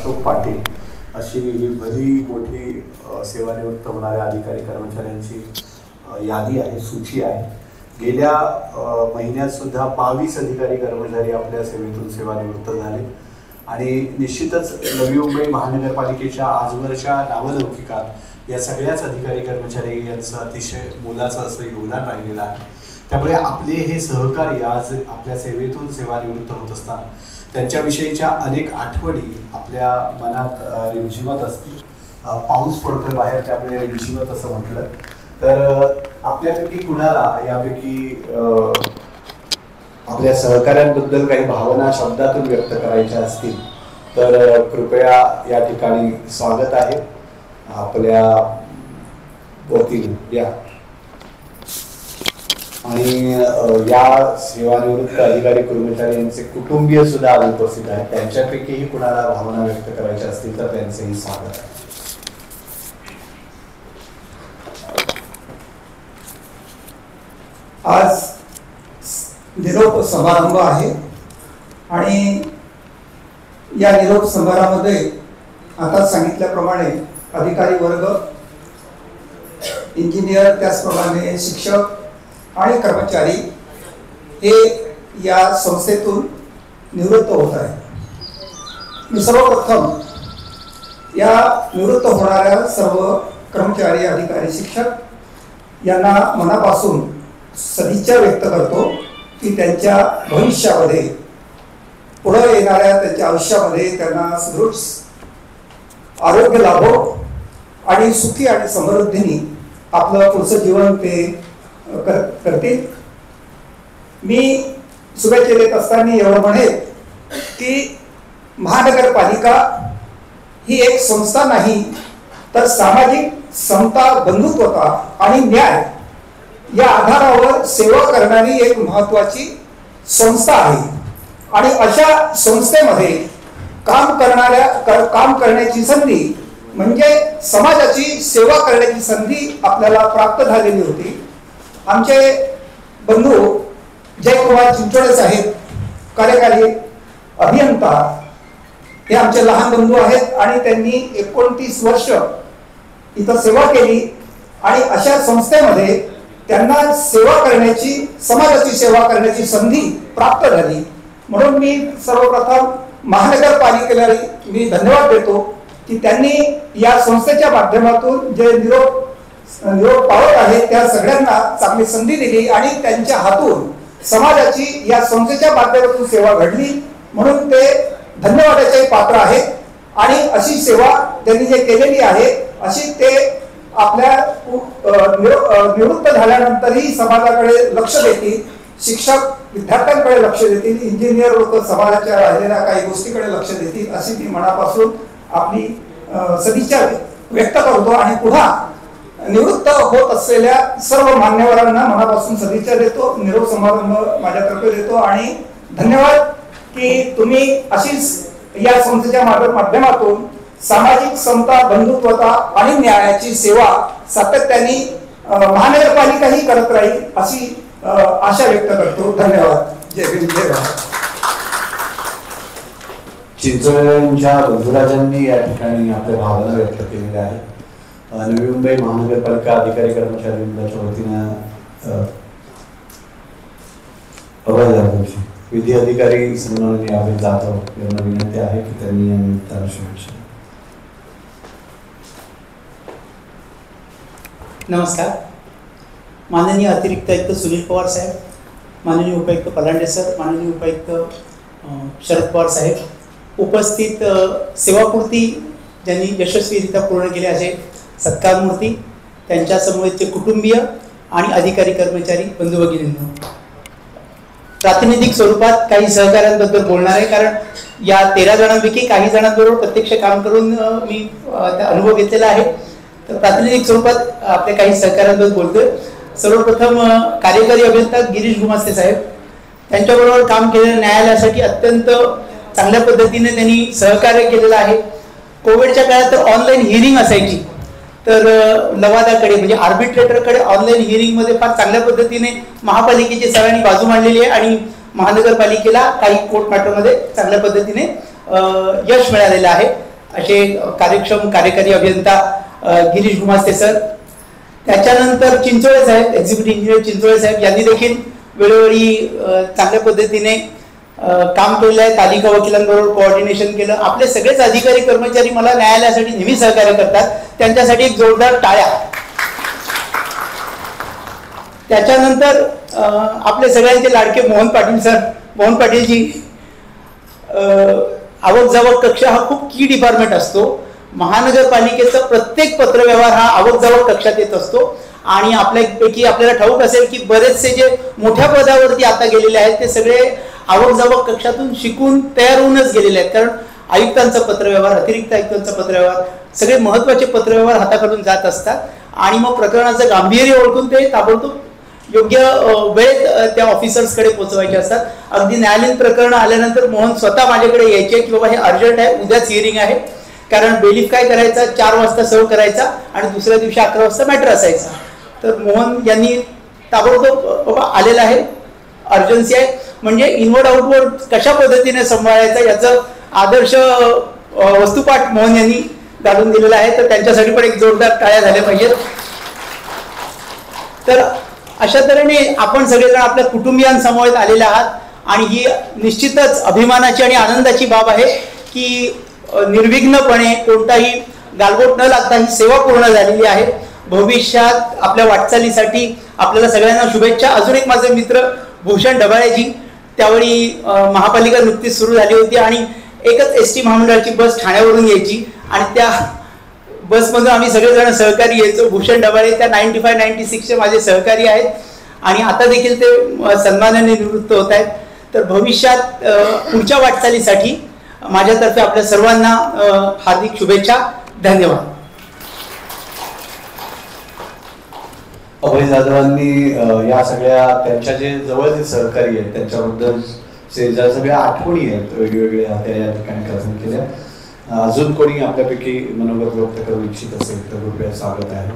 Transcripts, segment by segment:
अशोक पाटील अशी बरी मोठी सेवानिवृत्त होणाऱ्या अधिकारी कर्मचाऱ्यांची यादी आहे, सूची आहे। गेल्या महिन्यात सुद्धा 22 अधिकारी कर्मचारी आपल्या सेवेतून सेवानिवृत्त झाले आणि निश्चितच नवी मुंबई महानगरपालिकेच्या आजवरच्या नावलौकिकात या सगळ्याच अधिकारी कर्मचारी यांचं अतिशय मोलाचं असं योगदान राहिलेलं आहे। त्यामुळे आपले हे सहकारी आज आपल्या सेवेतून सेवानिवृत्त होत असतात त्यांच्याविषयीच्या अनेक आठवणी आपल्या मनात रिमझिमत असतील। पाऊस पडतोय बाहेर त्यामुळे रिमझिमत असं म्हटलं तर आपल्यापैकी कुणाला यापैकी आपल्या सहकाऱ्यांबद्दल काही भावना शब्दातून व्यक्त करायच्या असतील तर कृपया या ठिकाणी स्वागत आहे आपल्या वतीने या। आणि या सेवानिवृत्त अधिकारी कर्मचारी यांचे कुटुंबीय सुद्धा उपस्थित आहेत, त्यांच्यापैकीही कुणाला भावना व्यक्त करायच्या असतील तर त्यांचेही स्वागत आहे। आज निरोप समारंभ आहे आणि या निरोप समारंभामध्ये आता सांगितल्याप्रमाणे अधिकारी वर्ग, इंजिनियर, त्याचप्रमाणे शिक्षक आणि कर्मचारी हे या संस्थेतून निवृत्त होत आहेत। मी सर्वप्रथम या निवृत्त होणाऱ्या सर्व कर्मचारी, अधिकारी, शिक्षक यांना मनापासून सदिच्छा व्यक्त करतो की त्यांच्या भविष्यामध्ये पुढे येणाऱ्या त्यांच्या आयुष्यामध्ये त्यांना सुदृढ आरोग्य लाभो आणि सुखी आणि समृद्धीने आपलं पुढचं जीवन ते करतील। मी शुभेच्छा देत असताना एवढं म्हणेल की महानगरपालिका ही एक संस्था नाही तर सामाजिक समता, बंधुत्वता आणि न्याय या आधारावर सेवा करणारी एक महत्त्वाची संस्था आहे आणि अशा संस्थेमध्ये काम करण्याची संधी म्हणजे समाजाची सेवा करण्याची संधी आपल्याला प्राप्त झालेली होती। आमचे बंधू जयकुमार चिंचोळे साहेब कार्यकारी अभियंता हे आमचे लहान बंधू आहेत आणि त्यांनी 29 वर्ष इथं सेवा केली आणि अशा संस्थेमध्ये त्यांना सेवा करण्याची, समाजाची सेवा करण्याची संधी प्राप्त झाली। म्हणून मी सर्वप्रथम महानगरपालिकेला मी धन्यवाद देतो की त्यांनी या संस्थेच्या माध्यमातून जे निरोप पावत आहे त्या सगळ्यांना चांगली संधी दिली आणि त्यांच्या हातून समाजाची या संस्थेच्या माध्यमातून सेवा घडली म्हणून ते धन्यवादाचे पात्र आहेत। आणि अशी सेवा त्यांनी जे केलेली आहे अशी ते आपल्या निवृत्त झाल्यानंतरही समाजाकडे लक्ष देतील, शिक्षक विद्यार्थ्यांकडे लक्ष देतील, इंजिनियर लोक समाजाच्या राहिलेल्या काही गोष्टीकडे लक्ष देतील अशी ती मनापासून आपली सदिच्छा व्यक्त करतो आणि पुन्हा निवृत्त होत असलेल्या सर्व मान्यवरांना मनापासून सदिच्छा देतो। निरोप समारंभ माझ्यातर्फे देतो आणि धन्यवाद की तुम्ही अशीच या संस्थेच्या माध्यमातून सामाजिक समता, बंधुत्वता आणि न्यायाची सेवा सातत्याने महानगरपालिका ही करत राहील अशी आशा व्यक्त करतो। धन्यवाद। जय भीम, जय भारत। चिंचोळ्यांच्या बंधुराजांनी या ठिकाणी आपल्या भावना व्यक्त केलेल्या आहेत। नवी मुंबई महानगरपालिका अधिकारी कर्मचारी मंडळाच्या वतीनं विधी अधिकारी सन्माननीय अभय जाधव यांना विनंती आहे की त्यांनी या निमित्तानं शुभेच्छा। नमस्कार। माननीय अतिरिक्त आयुक्त सुनील पवार साहेब, माननीय उपायुक्त पलांडे सर, माननीय उपायुक्त शरद पवार साहेब, उपस्थित सेवापूर्ती ज्यांनी यशस्वीरित्या पूर्ण केले असे सत्कारमूर्ती, त्यांच्या समवेतचे कुटुंबीय आणि अधिकारी कर्मचारी बंधू भगिनींनो, प्रातिनिधिक स्वरूपात काही सहकाऱ्यांबद्दल बोलणार आहे कारण या 13 जणांपैकी काही जणांबरोबर प्रत्यक्ष काम करून मी अनुभव घेतलेला आहे। तर प्रातिनिधिक स्वरूपात आपल्या काही सहकाऱ्यांबद्दल बोलतोय। सर्वप्रथम कार्यकारी अभियंता गिरीश गुमास्ते साहेब, त्यांच्याबरोबर काम केलेल्या न्यायालयासाठी अत्यंत चांगल्या पद्धतीने त्यांनी सहकार्य केलेलं आहे। कोविडच्या काळात तर ऑनलाईन हिअरिंग असायची तर लवादाकडे म्हणजे आर्बिट्रेटरकडे ऑनलाईन हिअरिंगमध्ये फार चांगल्या पद्धतीने महापालिकेची सरांनी बाजू मांडलेली आहे आणि महानगरपालिकेला काही कोर्ट मॅटरमध्ये चांगल्या पद्धतीने यश मिळालेलं आहे। असे कार्यक्षम कार्यकारी अभियंता गिरीश गुमास्ते सर, त्याच्यानंतर चिंचोळे साहेब, एक्झिक्युटिव्ह इंजिनियर चिंचोळे साहेब यांनी देखील वेळोवेळी चांगल्या पद्धतीने काम केलेलं आहे. तालिका वकिलांबरोबर कोऑर्डिनेशन केलं. आपले सगळेच अधिकारी कर्मचारी मला न्यायालयासाठी नेहमी सहकार्य करतात, त्यांच्यासाठी एक जोरदार टाळ्या. त्याच्यानंतर आपले सगळ्यांचे लाडके मोहन पाटील सर, मोहन पाटीलजी, आवक जावक कक्ष हा खूप की डिपार्टमेंट असतो. महानगरपालिकेचा प्रत्येक पत्रव्यवहार हा आवक जावक कक्षात येत असतो आणि आपल्यापैकी आपल्याला ठाऊक असेल की बरेचसे जे मोठ्या पदावरती आता गेलेले आहेत ते सगळे आवक जावक कक्षातून शिकून तयार होऊनच गेलेले आहेत. कारण आयुक्तांचा पत्रव्यवहार, अतिरिक्त आयुक्तांचा पत्रव्यवहार, सगळे महत्त्वाचे पत्रव्यवहार हाताकडून जात असतात आणि मग प्रकरणाचं गांभीर्य ओळखून ते ताबडतोब योग्य वेळेत त्या ऑफिसर्सकडे पोहोचवायचे असतात. अगदी न्यायालयीन प्रकरण आल्यानंतर मोहन स्वतः माझ्याकडे यायचे की बाबा हे अर्जंट आहे, उद्याच हिअरिंग आहे. कारण बेलीफ काय करायचा, 4 वाजता सर्व करायचा आणि दुसऱ्या दिवशी 11 वाजता मॅटर असायचा. तर मोहन यांनी ताबडतोब बाबा आलेला आहे, अर्जन्सी आहे, म्हणजे इनवर्ड आउटवर्ड कशा पद्धतीने सांभाळायचा याचं आदर्श वस्तुपाठ मोहन यांनी घालून दिलेला आहे. तर त्यांच्यासाठी पण एक जोरदार टाळ्या झाल्या पाहिजेत. तर अशा तऱ्हेने आपण सगळेजण आपल्या कुटुंबियांसमोर आलेले आहात आणि ही निश्चितच अभिमानाची आणि आनंदाची बाब आहे की निर्विघ्नपणे कोणताही गालबोट न लागता ही सेवा पूर्ण झालेली आहे. भविष्यात आपल्या वाटचालीसाठी आपल्याला सगळ्यांना शुभेच्छा. अजून एक माझे मित्र भूषण ढबाळेजी, त्यावेळी महापालिका नुकतीच सुरू झाली होती आणि एकच एस टी महामंडळाची बस ठाण्यावरून यायची आणि त्या बसमधून आम्ही सगळेजण सहकारी यायचो. भूषण ढबाळे त्या 95-96चे माझे सहकारी आहेत आणि आता देखील ते सन्मानाने निवृत्त होत आहेत. तर भविष्यात पुढच्या वाटचालीसाठी माझ्यातर्फे आपल्या सर्वांना हार्दिक शुभेच्छा. धन्यवाद. अभय जाधवांनी या सगळ्या त्यांच्या जे जवळचे सहकारी आहेत त्यांच्याबद्दल ज्या सगळ्या आठवणी आहेत वेगवेगळ्या त्या या ठिकाणी कथन केल्या. अजून कोणी आपल्यापैकी मनोगत व्यक्त करू इच्छित असेल तर कृपया स्वागत आहे.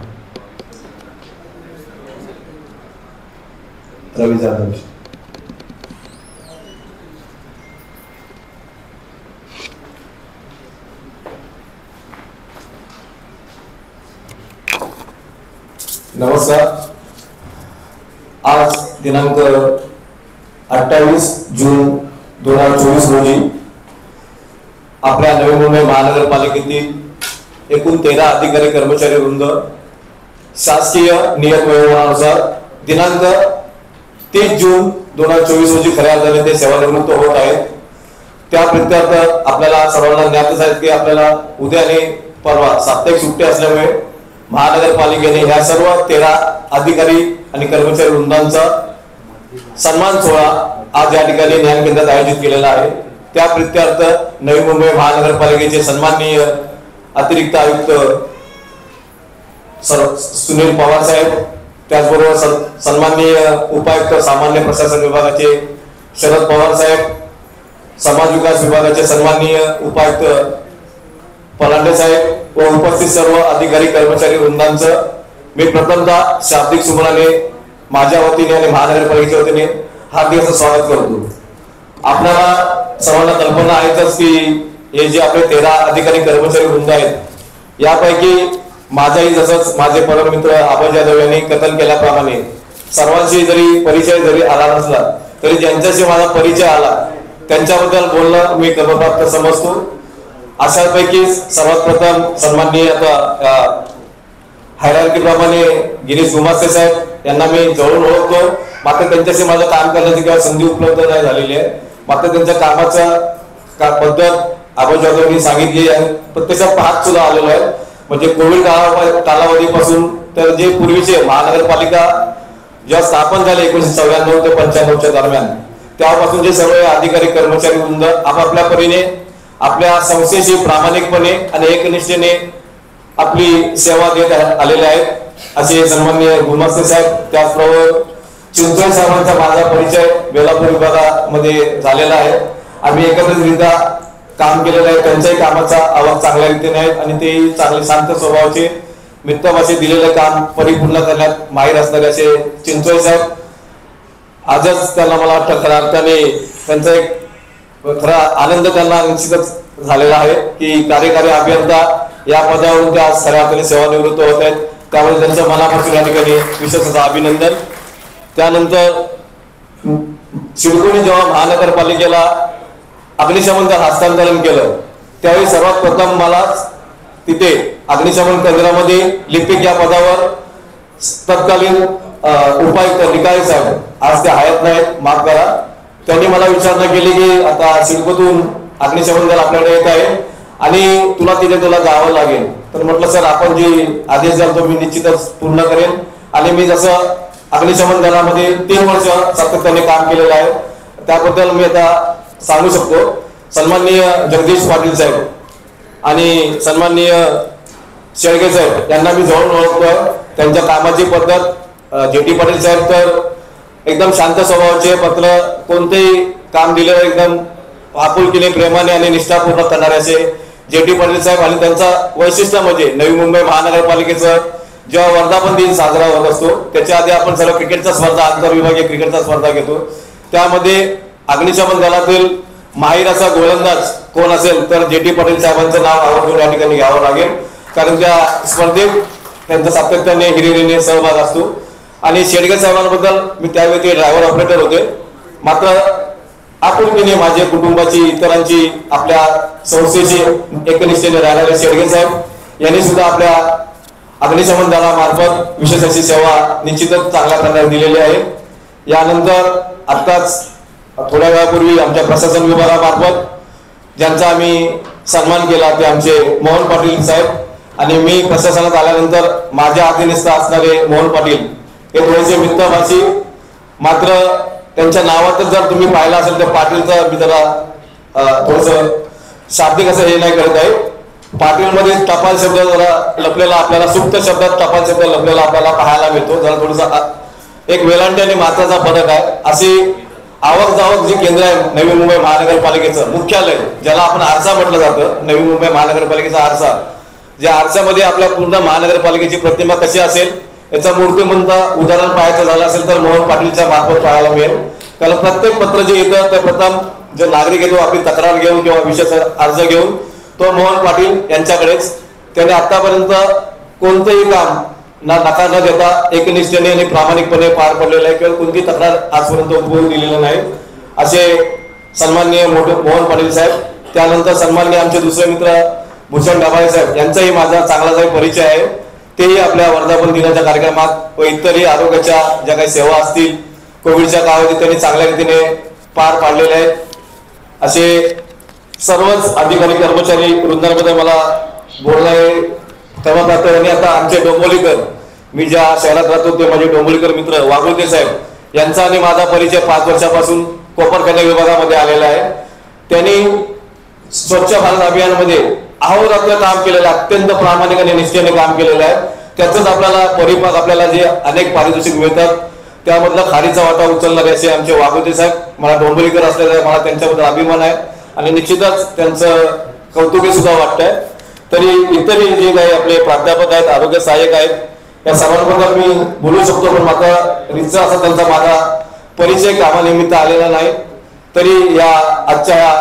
रवी जाधव. नमस्कार. आज दिनांक 28 जून 2024 रोजी आपल्या नवी मुंबई महानगरपालिकेतील एकूण 13 अधिकारी कर्मचारी वृंद शासकीय नियमनानुसार दिनांक 30 जून 2024 रोजी खऱ्या अर्थाने ते सेवानिवृत्त होत आहेत. त्या प्रित्यर्थ आपल्याला सर्वांना ज्ञातच आहेत की आपल्याला उद्या आणि परवा साप्ताहिक सुट्टी असल्यामुळे महानगरपालिकेने ह्या सर्व 13 अधिकारी आणि कर्मचारी वृंदांचा सन्मान सोहळा आज या ठिकाणी ज्ञान केंद्रात आयोजित केलेला आहे. त्या प्रित्यर्थ नवी मुंबई महानगरपालिकेचे सन्माननीय अतिरिक्त आयुक्त सुनील पवार साहेब, त्याचबरोबर सन्माननीय उपायुक्त सामान्य प्रशासन विभागाचे शरद पवार साहेब, समाज विकास विभागाचे सन्माननीय उपायुक्त पलांडे साहेब व उपस्थित सर्व अधिकारी कर्मचारी वृंदांचं मी प्रथमतः शाब्दिक सुमनाने माझ्या वतीने आणि महानगरपालिकेच्या वतीने हार्दिक स्वागत करतो. आपल्याला सर्वांना कल्पना आहेतच की हे जे आपले 13 अधिकारी कर्मचारी वृंद आहेत यापैकी माझाही जसंच माझे परममित्र अभय जाधव यांनी कथन केल्याप्रमाणे सर्वांशी जरी परिचय जरी आला नसला तरी ज्यांच्याशी माझा परिचय आला त्यांच्याबद्दल बोलणं मी कर्मप्राप्त समजतो. अशापैकी सर्वात प्रथम सन्माननीय हायरार्की प्रमाणे गिरीश गुमास्ते साहेब यांना मी जवळून ओळखतो, मात्र त्यांच्याशी माझं काम करण्याची किंवा संधी उपलब्ध नाही झालेली आहे. मात्र त्यांच्या कामाचा पद्धत अभय जाधवनी सांगितली आहे, प्रत्यक्षात पाहत सुद्धा आलेलो आहे. म्हणजे कोविड कालावधीपासून तर जे पूर्वीचे महानगरपालिका जेव्हा स्थापन झाले 1994 ते 95च्या दरम्यान तेव्हापासून जे सर्व अधिकारी कर्मचारी वृंद आपापल्या परीने आपल्या संस्थेशी प्रामाणिकपणे आणि एकनिष्ठेने आपली सेवा देत आलेले आहेत असे सन्माननीय गुमास्ते साहेब. त्याचबरोबर चिंचोळे साहेबांचा माझा परिचय बेलापूर विभागामध्ये झालेला आहे. आम्ही एकत्रितरित्या काम केलेलं आहे. त्यांच्याही कामाचा आवाज चांगल्या रीतीने आहे आणि ते चांगले शांत स्वभावाचे मित्रभाषे दिलेलं काम परिपूर्ण करण्यात माहीर असणारे असे चिंचोळे साहेब. आजच त्यांना मला वाटतं खऱ्या अर्थाने त्यांचा एक खरा आनंद त्यांना निश्चितच झालेला आहे की कार्यकारी अभियंता या पदावरून त्या खऱ्या अर्थाने सेवानिवृत्त होत आहेत. त्यामुळे त्यांचं मनापासून या ठिकाणी विशेष असं अभिनंदन. त्यानंतर सिडकोने जेव्हा महानगरपालिकेला अग्निशमन दल हस्तांतरण केलं त्यावेळी सर्वात प्रथम मला तिथे अग्निशमन केंद्रामध्ये लिपिक या पदावर तत्कालीन उपायुक्त निकाळे साहेब, आज ते हयात नाहीत, माफ करा, त्यांनी मला विचारणा केली की आता सिडकोतून अग्निशमन दल आपल्याकडे येत आहे आणि तुला जावं लागेल. तर म्हटलं सर आपण जी आदेश द्याल तो मी निश्चितच पूर्ण करेन. आणि मी जसं अग्निशमन दलामध्ये 3 वर्ष सातत्याने काम केलेलं आहे त्याबद्दल मी आता सांगू शकतो. सन्माननीय जगदीश पाटील साहेब आणि सन्माननीय शेळके साहेब यांना मी जवळून ओळखतो. त्यांच्या कामाची पद्धत, JT पाटील साहेब तर एकदम शांत स्वभावाचे, पत्र कोणतेही काम दिलं एकदम आपुलकीने प्रेमाने आणि निष्ठापूर्वक करणारे असे JT पाटील साहेब. आणि त्यांचा वैशिष्ट्य म्हणजे नवी मुंबई महानगरपालिकेचं जेव्हा वर्धापन दिन साजरा होत असतो त्याच्या आधी आपण सर्व क्रिकेटचा स्पर्धा, आंतरविभागीय क्रिकेटचा स्पर्धा घेतो. त्यामध्ये अग्निशमन दलातील माहीर असा गोलंदाज कोण असेल तर JT पाटील साहेबांचं नाव आवर्जून या ठिकाणी घ्यावं लागेल, कारण त्या स्पर्धेत त्यांचा सातत्याने हिरिरीने सहभाग असतो. आणि शेडगे साहेबांबद्दल मी त्यावेळी ते ड्रायव्हर ऑपरेटर होते, मात्र आपुलकीने माझ्या कुटुंबाची, इतरांची, आपल्या संस्थेची एकनिष्ठेने राहणारे शेडगे साहेब यांनी सुद्धा आपल्या अग्निशमन दलामार्फत विशेष अशी सेवा निश्चितच चांगल्या प्रकारे दिलेली आहे. यानंतर आत्ताच थोड्या वेळापूर्वी आमच्या प्रशासन विभागामार्फत ज्यांचा आम्ही सन्मान केला ते आमचे मोहन पाटील साहेब. आणि मी प्रशासनात आल्यानंतर माझ्या अधीनस्थ असणारे मोहन पाटील हे थोडेसे मित्रभाषी, मात्र त्यांच्या नावातच जर तुम्ही पाहिलं असेल तर पाटीलचं मी जरा थोडस शाब्दिक असं हे नाही करत आहे. पाटील मध्ये टपाल शब्द जरा लपलेला, आपल्याला सुप्त शब्दात टपाल शब्द लपलेला आपल्याला पाहायला मिळतो. जरा थोडासा एक वेलांटी आणि मात्राचा फरक आहे. अशी आवक जावक जे केंद्र आहे नवी मुंबई महानगरपालिकेचं मुख्यालय, ज्याला आपण आरसा म्हटलं जातं, नवी मुंबई महानगरपालिकेचा आरसा, ज्या आरशामध्ये आपल्या पूर्ण महानगरपालिकेची प्रतिमा कशी असेल याचा मूर्तिमंत उदाहरण पाहायचं झालं असेल तर मोहन पाटीलच्या मार्फत पाहायला मिळेल. कारण प्रत्येक पत्र जे येतं ते प्रथम जो नागरिक येतो आपली तक्रार घेऊन किंवा विशेष अर्ज घेऊन तो मोहन पाटील यांच्याकडेच. त्याने आतापर्यंत कोणतंही काम नकार न देता एकनिष्ठेने आणि प्रामाणिकपणे पार पडलेलं आहे किंवा कोणती तक्रार आजपर्यंत उद्भवून दिलेलं नाही असे सन्माननीय मोहन पाटील साहेब. त्यानंतर सन्माननीय आमचे दुसरे मित्र भूषण डबाळे साहेब यांचाही माझा चांगला परिचय आहे. तेही आपल्या वर्धापन दिनाच्या कार्यक्रमात व इतरही आरोग्याच्या ज्या काही सेवा असतील कोविडच्या काळामध्ये त्यांनी चांगल्या रीतीने पार पाडलेले आहेत. असे सर्वच अधिकारी कर्मचारी वृंदांबद्दल मला बोलणं आहे तेव्हा जातं. आणि आता आमचे डोंबोलीकर, मी ज्या शहरात राहतो ते माझे डोंबोलीकर मित्र वाघोते साहेब यांचा आणि माझा परिचय 5 वर्षापासून कोपरखंड विभागामध्ये आलेला आहे. त्यांनी स्वच्छ भारत अभियानमध्ये अहोरात्र काम केलेलं आहे, अत्यंत प्रामाणिक आणि निष्ठेने काम केलेलं आहे. त्याचंच आपल्याला परिपाक आपल्याला जे अनेक पारितोषिक मिळतात त्यामधला खारीचा वाटा उचलणारे असे आमचे वाघोते साहेब. मला डोंबोलीकर असलेला मला त्यांच्याबद्दल अभिमान आहे आणि निश्चितच त्यांचं कौतुकही सुद्धा वाटतंय. तरी इतरही जे काही आपले प्राध्यापक आहेत, आरोग्य सहाय्यक आहेत, या सर्वांबद्दल मी बोलू शकतो, पण मात्र रितसर असा त्यांचा माझा परिचय कामानिमित्त आलेला नाही. तरी या आजच्या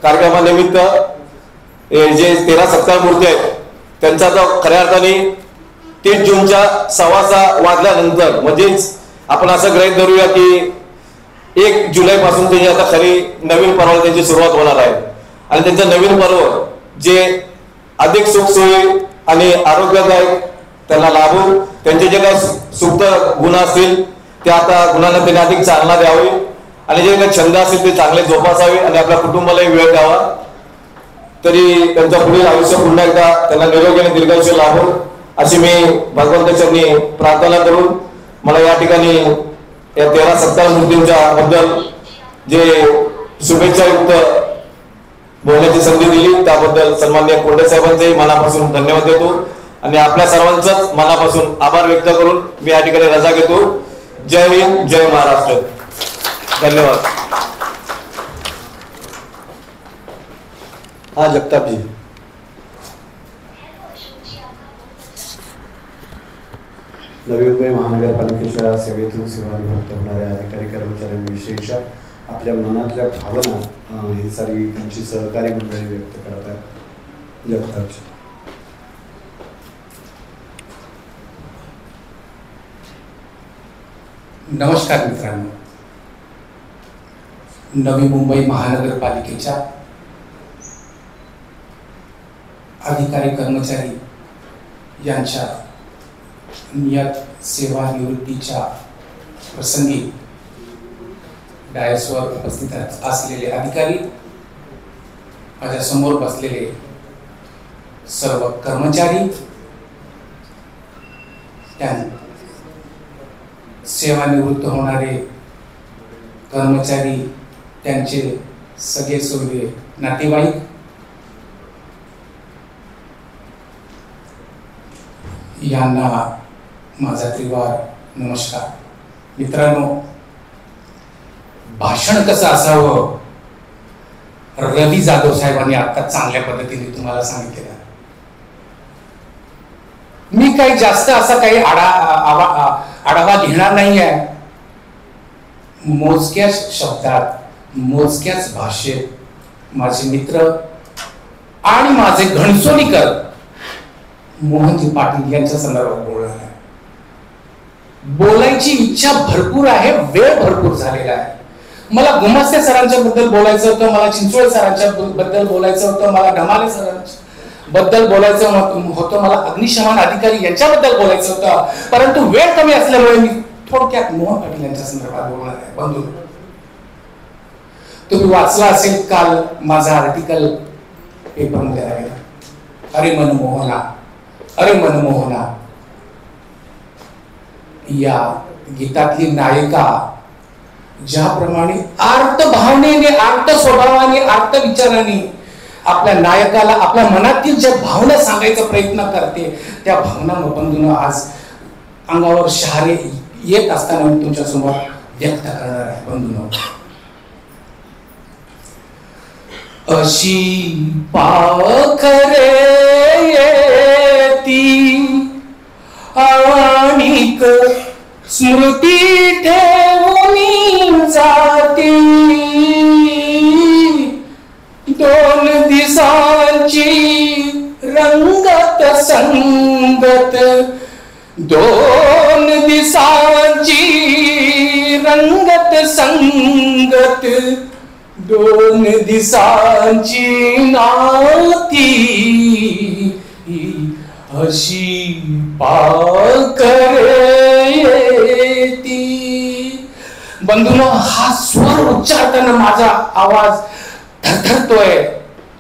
कार्यक्रमानिमित्त जे 13 सत्कार मूर्ती आहेत त्यांचा आता खऱ्या अर्थाने 30 जूनच्या 6:15 वाजल्यानंतर म्हणजेच आपण असं गृहीत धरूया की 1 जुलैपासून त्यांची आता खरी नवीन पर्वाला त्यांची सुरुवात होणार आहे. आणि त्यांचं नवीन पर्व जे अधिक सुखसोयी आणि आरोग्यदायक त्यांना लाभून त्यांचे जे काही सुप्त गुण असतील ते आता गुणांना त्यांनी अधिक चालना द्यावी आणि जे काही छंद असतील ते चांगले जोपासावे आणि आपल्या कुटुंबालाही वेळ द्यावा. तरी त्यांचं पुढील आयुष्य पुन्हा एकदा त्यांना निरोगी आणि दीर्घायुष्य लाभो अशी मी भगवंतांनी प्रार्थना करून मला या ठिकाणी या 13 सत्कार मूर्तींच्या बद्दल जे शुभेच्छायुक्त बोलण्याची संधी दिली त्याबद्दल सन्माननीय कोंडे साहेबांचेही मनापासून धन्यवाद देतो आणि आपल्या सर्वांचंच मनापासून आभार व्यक्त करून मी या ठिकाणी रजा घेतो. जय हिंद, जय महाराष्ट्र. धन्यवाद. हा जगतापजी. नवी मुंबई महानगरपालिकेच्या सेवेतून सेवानिवृत्त होणाऱ्या अधिकारी कर्मचाऱ्यांविषयीच्या आपल्या मनातल्या भावना ही सारी त्यांची सहकारी मंडळी व्यक्त करत आहेत. जगताप. नमस्कार मित्रांनो. नवी मुंबई महानगरपालिकेच्या अधिकारी कर्मचारी यांच्या नियत सेवानिवृत्तीच्या प्रसंगी डायसवर उपस्थित असलेले अधिकारी, माझ्या समोर बसलेले सर्व कर्मचारी, सेवानिवृत्त होणारे कर्मचारी, त्यांचे सगळे सोयरे नातेवाईक, यांना माझा त्रिवार नमस्कार. मित्रांनो, भाषण कसं असावं रवी जाधव साहेबांनी आता चांगल्या पद्धतीने तुम्हाला सांगितलेलं. मी काही जास्त असा काही आढावा घेणार नाही आहे. मोजक्याच शब्दात, मोजक्याच भाषेत माझे मित्र आणि माझे घणसोलीकर मोहनजी पाटील यांच्या संदर्भात बोलणार आहे. बोलायची इच्छा भरपूर आहे, वेळ भरपूर झालेला आहे. मला गुमास्ते सरांच्या बद्दल बोलायचं होतं, मला चिंचोळे सरांच्या बद्दल बोलायचं होतं, मला ढमाले सरांच्या बद्दल बोलायचं होतं, मला अग्निशमन अधिकारी यांच्याबद्दल बोलायचं होतं, परंतु वेळ कमी असल्यामुळे मी थोडक्यात मोहन पाटील यांच्या संदर्भात बोलणार आहे. बंधू, तुम्ही वाचला असेल काल माझा आर्टिकल पेपरमध्ये आलेला. अरे मनमोहना, अरे मनमोहना, या गीतातली नायिका ज्याप्रमाणे आर्त भावनेने, आर्त स्वभावाने, आर्त विचाराने आपल्या नायकाला आपल्या मनातील ज्या भावना सांगायचा प्रयत्न करते, त्या भावना बंधूंना आज अंगावर शहारे येत असताना मी तुमच्या समोर व्यक्त करणार आहे. बंधूंनो, अशी पाखरे येती आणिक स्मृती ठेवून जाती, दोन दिसांची रंगत संगत, दोन दिसांची रंगत संगत, दोन दिसांची नाती, अशी पाखरे येती. बंधूंनो, हा स्वर उच्चारताना माझा आवाज थरथरतोय.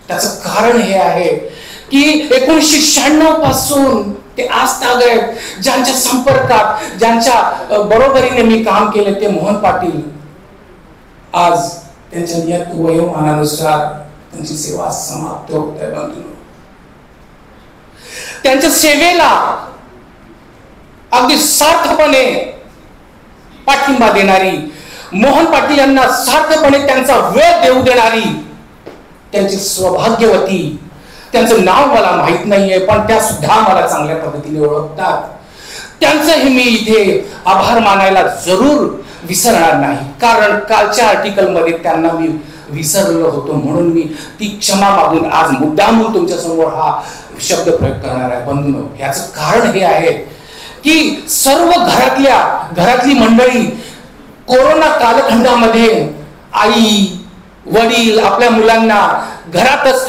त्याचं कारण हे आहे की 1996 पासून ते आज तागत ज्यांच्या संपर्कात, ज्यांच्या बरोबरीने मी काम केले, ते मोहन पाटील आज त्यांच्या नियत वयोमानानुसार त्यांची सेवा समाप्त होत आहे. बंधूंनो, त्यांच्या सेवेला अगदी सार्थपणे पाठिंबा देणारी, मोहन पाटील यांना सार्थपणे त्यांचा वेळ देऊ देणारी, त्यांची सौभाग्यवती, त्यांचं नाव मला माहित नाहीये पण त्या सुद्धा मला चांगल्या पद्धतीने ओळखतात. त्यांचंही मी इथे आभार मानायला जरूर विसरणार नाही, कारण कालच्या आर्टिकल मध्ये त्यांना मी विसरलो होतो, म्हणून मी ती क्षमा मागून आज मुद्दामून तुमच्या समोर हा शब्द प्रयोग करणार आहे. बंधूंनो, याचं कारण हे आहे की सर्व घरातली मंडळी कोरोना कालखंडामध्ये आई वडील आपल्या मुलांना घरातच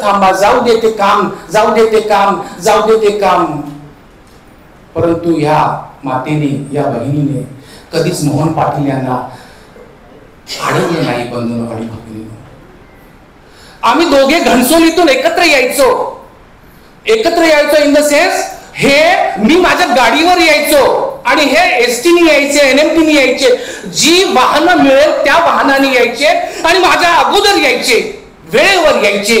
थांबा, जाऊ दे ते काम, जाऊ दे ते काम, जाऊ दे ते काम, परंतु या मातेने, या बहिणीने कधीच मोहन पाटील यांना अडवलं नाही. बंधूंनो आणि भगिनींनो, आम्ही दोघे घणसोलीतून एकत्र यायचो इन द सेन्स, हे मी माझ्या गाडीवर यायचो आणि हे एसटीने यायचे, NMT यायचे, जी वाहनं मिळेल त्या वाहनाने यायचे आणि माझ्या अगोदर यायचे, वेळेवर यायचे.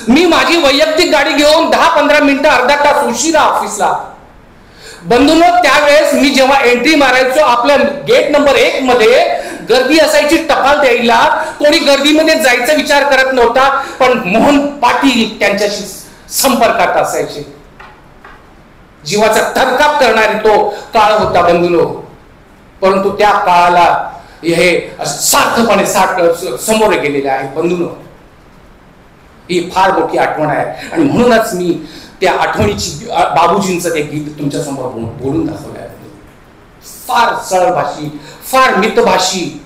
मी माझी वैयक्तिक गाडी घेऊन 10-15 मिनिटं, अर्धा तास उशिरा ऑफिसला. बंधूंनो, त्यावेळेस मी जेव्हा एंट्री मारायचो आपल्या गेट नंबर 1 मध्ये गर्दी असायची टपाल द्यायला, कोणी गर्दीमध्ये जायचा विचार करत नव्हता, पण मोहन पाटील त्यांच्याशी संपर्कात असायचे. जीवाचा थरकाप करणारी तो काळ होता बंधूंनो, परंतु त्या काळाला हे सार्थपणे समोर गेलेले आहेत बंधूंनो. ही फार मोठी आठवण आहे आणि म्हणूनच मी त्या आठवणीची बाबूजींचं ते गीत तुमच्या समोर बोलून दाखवलं आहे. फार सरळ भाषी, फार मितभाषी,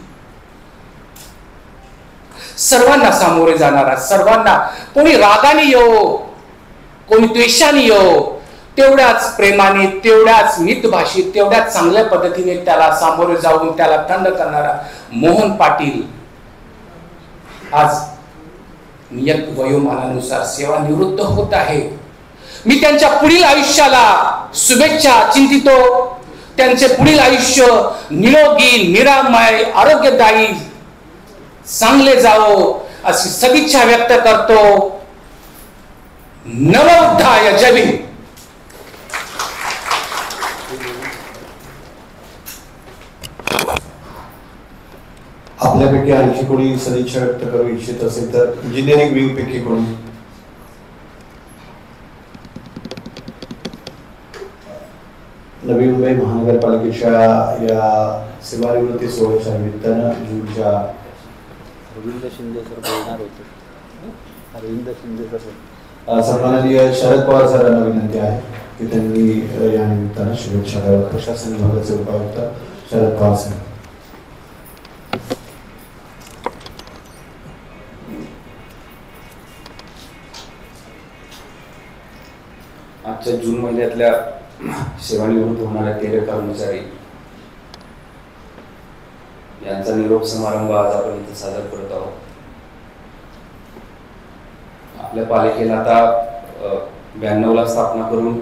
सर्वांना सामोरे जाणारा, सर्वांना कोणी रागाने येऊ कोणी द्वेषाने येऊ तेवढ्याच प्रेमाने, तेवढ्याच मितभाषी, तेवढ्याच चांगल्या पद्धतीने त्याला सामोरे जाऊन त्याला थंड करणारा मोहन पाटील आज नियत वयोमानानुसार सेवानिवृत्त होत आहे. मी त्यांच्या पुढील आयुष्याला शुभेच्छा चिंतितो. त्यांचे पुढील आयुष्य निरोगी, निरामय, आरोग्यदायी, चांगले जावो अशी सदिच्छा व्यक्त करतो. नवोत्थाय. जय भीम. आपल्यापैकी आणखी कोणी सदिच्छा व्यक्त करू इच्छित असेल तर इंजिनिअरिंग विंग पैकी कोणी? नवी मुंबई महानगरपालिकेच्या या सेवानिवृत्ती सोहळ्याच्या निमित्तानं जूनच्या अरविंद शिंदे सर बोलणार होते. अरविंद शिंदे सर. सन्माननीय शरद पवार सरांना विनंती आहे की त्यांनी या निमित्तानं शुभेच्छा द्याव्यात. प्रशासन विभागाचे उपायुक्त शरद पवार सर. आजच्या जून महिन्यातल्या सेवानिवृत्त होणाऱ्या 13 कर्मचारी यांचा निरोप समारंभ आज आपण इथे सादर करत आहोत. आपल्या पालिकेला आता 92ला स्थापना करून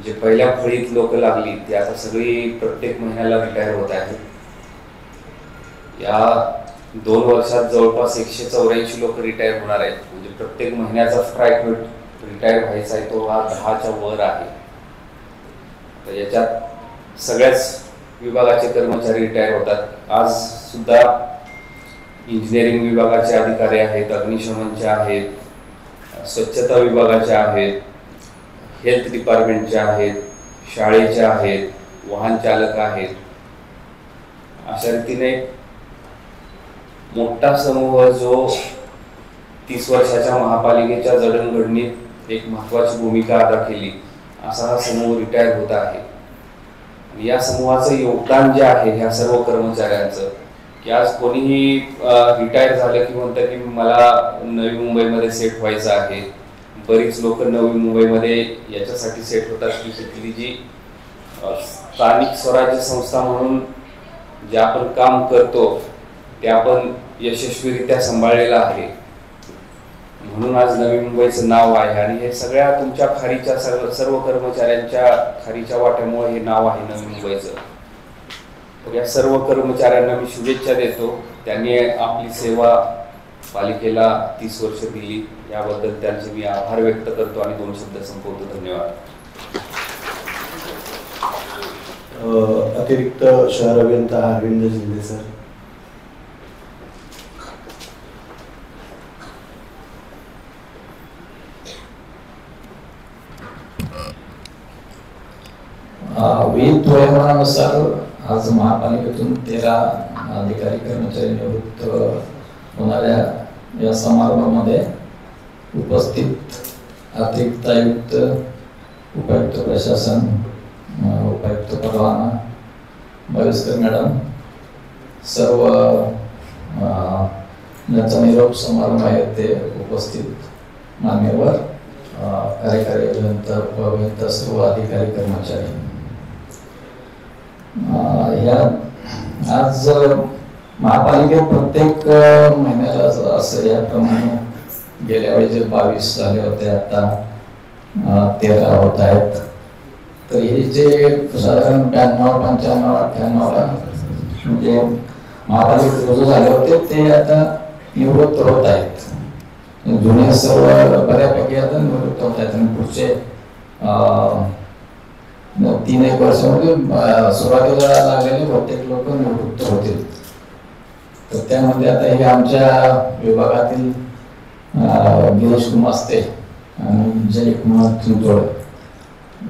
जे पहिल्या फळीत लोक लागली ती आता सगळी प्रत्येक महिन्याला रिटायर होत आहेत. या 2 वर्षात जवळपास 184 लोक रिटायर होणार आहेत. म्हणजे प्रत्येक महिन्याचा स्ट्राईक रिटायर व्हायचा आहे तो हा 10च्या वर आहे. तर याच्यात सगळ्याच विभागाचे कर्मचारी रिटायर होतात. आज सुद्धा इंजिनिअरिंग विभागाचे अधिकारी आहेत, अग्निशमनचे आहेत, स्वच्छता विभागाचे आहेत, हेल्थ डिपार्टमेंटचे आहेत, शाळेचे आहेत, वाहन चालक आहेत. अशा रीतीने मोठा समूह जो 30 वर्षाच्या महापालिकेच्या जडणघडणीत एक महत्त्वाची भूमिका अदा केली असा हा समूह रिटायर होत आहे. या समूहाचं योगदान जे आहे ह्या सर्व कर्मचाऱ्यांचं की आज कोणीही रिटायर झालं की म्हणतं की मला नवी मुंबईमध्ये सेट व्हायचं आहे. बरीच लोक नवी मुंबईमध्ये याच्यासाठी सेट होतात की तिथली जी स्थानिक स्वराज्य संस्था म्हणून जे आपण काम करतो ते आपण यशस्वीरित्या सांभाळलेलं आहे. म्हणून आज नवी मुंबईचं नाव आहे आणि हे सगळ्या तुमच्या खारीच्या सर्व कर्मचाऱ्यांच्या खारीच्या वाट्यामुळे हे नाव आहे नवी मुंबईचं. तर या सर्व कर्मचाऱ्यांना मी शुभेच्छा देतो. त्यांनी आपली सेवा पालिकेला 30 वर्ष दिली याबद्दल त्यांचे मी आभार व्यक्त करतो आणि 2 शब्द संपवतो. धन्यवाद. अतिरिक्त शहर अभियंता अरविंद शिंदे सर. विहित वयोमानानुसार आज महापालिकेतून 13 अधिकारी कर्मचारी निवृत्त होणाऱ्या या समारंभामध्ये उपस्थित अतिरिक्त आयुक्त, उपायुक्त प्रशासन, उपायुक्त परवाना, बरेचकर मॅडम, सर्व ज्यांचा निरोप समारंभ आहे ते उपस्थित मान्यवर, कार्यकारी अभियंता, उपअभियंता, सर्व अधिकारी कर्मचारी. आज महापालिकेत प्रत्येक महिन्याला असं याप्रमाणे गेल्या वेळी जे 22 झाले होते आता 13 होत आहेत. तर हे जे साधारण 92, 95, 98ला म्हणजे महापालिकेत रुजू झाले होते ते आता निवृत्त होत आहेत. जुने सर्व बऱ्यापैकी आता निवृत्त होत आहेत आणि पुढचे 3-1 वर्षामध्ये सुरुवातीला लागलेले प्रत्येक लोक निवृत्त होतील. तर त्यामध्ये आता हे आमच्या विभागातील गिरीश गुमास्ते आणि जयकुमार चिंचोळे,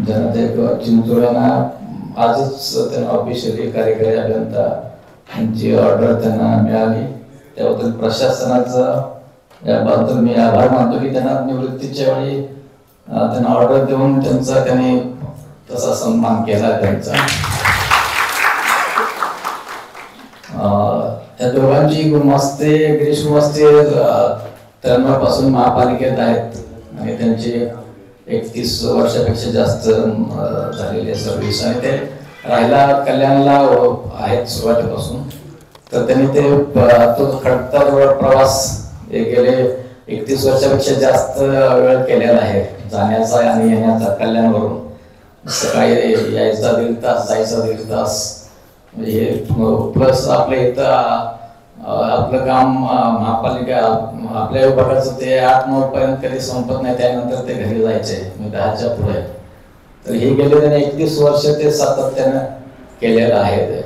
ज्यांना ते चिंचोळ्यांना आजच त्यांना ऑफिशियली कार्यकारी अभियंता यांची ऑर्डर त्यांना मिळाली, त्याबद्दल प्रशासनाचा याबद्दल मी आभार मानतो की त्यांना निवृत्तीच्या वेळी त्यांना ऑर्डर देऊन त्यांचा त्यांनी तसा सन्मान केला त्यांचा. त्या दोघांची गुमास्ते गिरीश गुमास्ते 93 पासून महापालिकेत आहेत आणि त्यांचे 31 वर्षापेक्षा जास्त झालेले सर्व्हिस आणि ते राहायला कल्याणला आहेत सुरुवातीपासून. तर त्यांनी ते तो खडतर प्रवास गेले 31 वर्षापेक्षा जास्त वेळ केलेला आहे, जाण्याचा आणि येण्याचा. कल्याणवरून सकाळी यायचा 1.5 तास, जायचा 1.5 तास. म्हणजे प्लस आपल्या इथं आपलं काम महापालिका आपल्या विभागाचं ते 8-9 पर्यंत कधी संपत नाही, त्यानंतर ते घरी जायचे 10च्या पुढे. तर हे गेले त्याने 31 वर्ष ते सातत्यानं केलेलं आहे ते.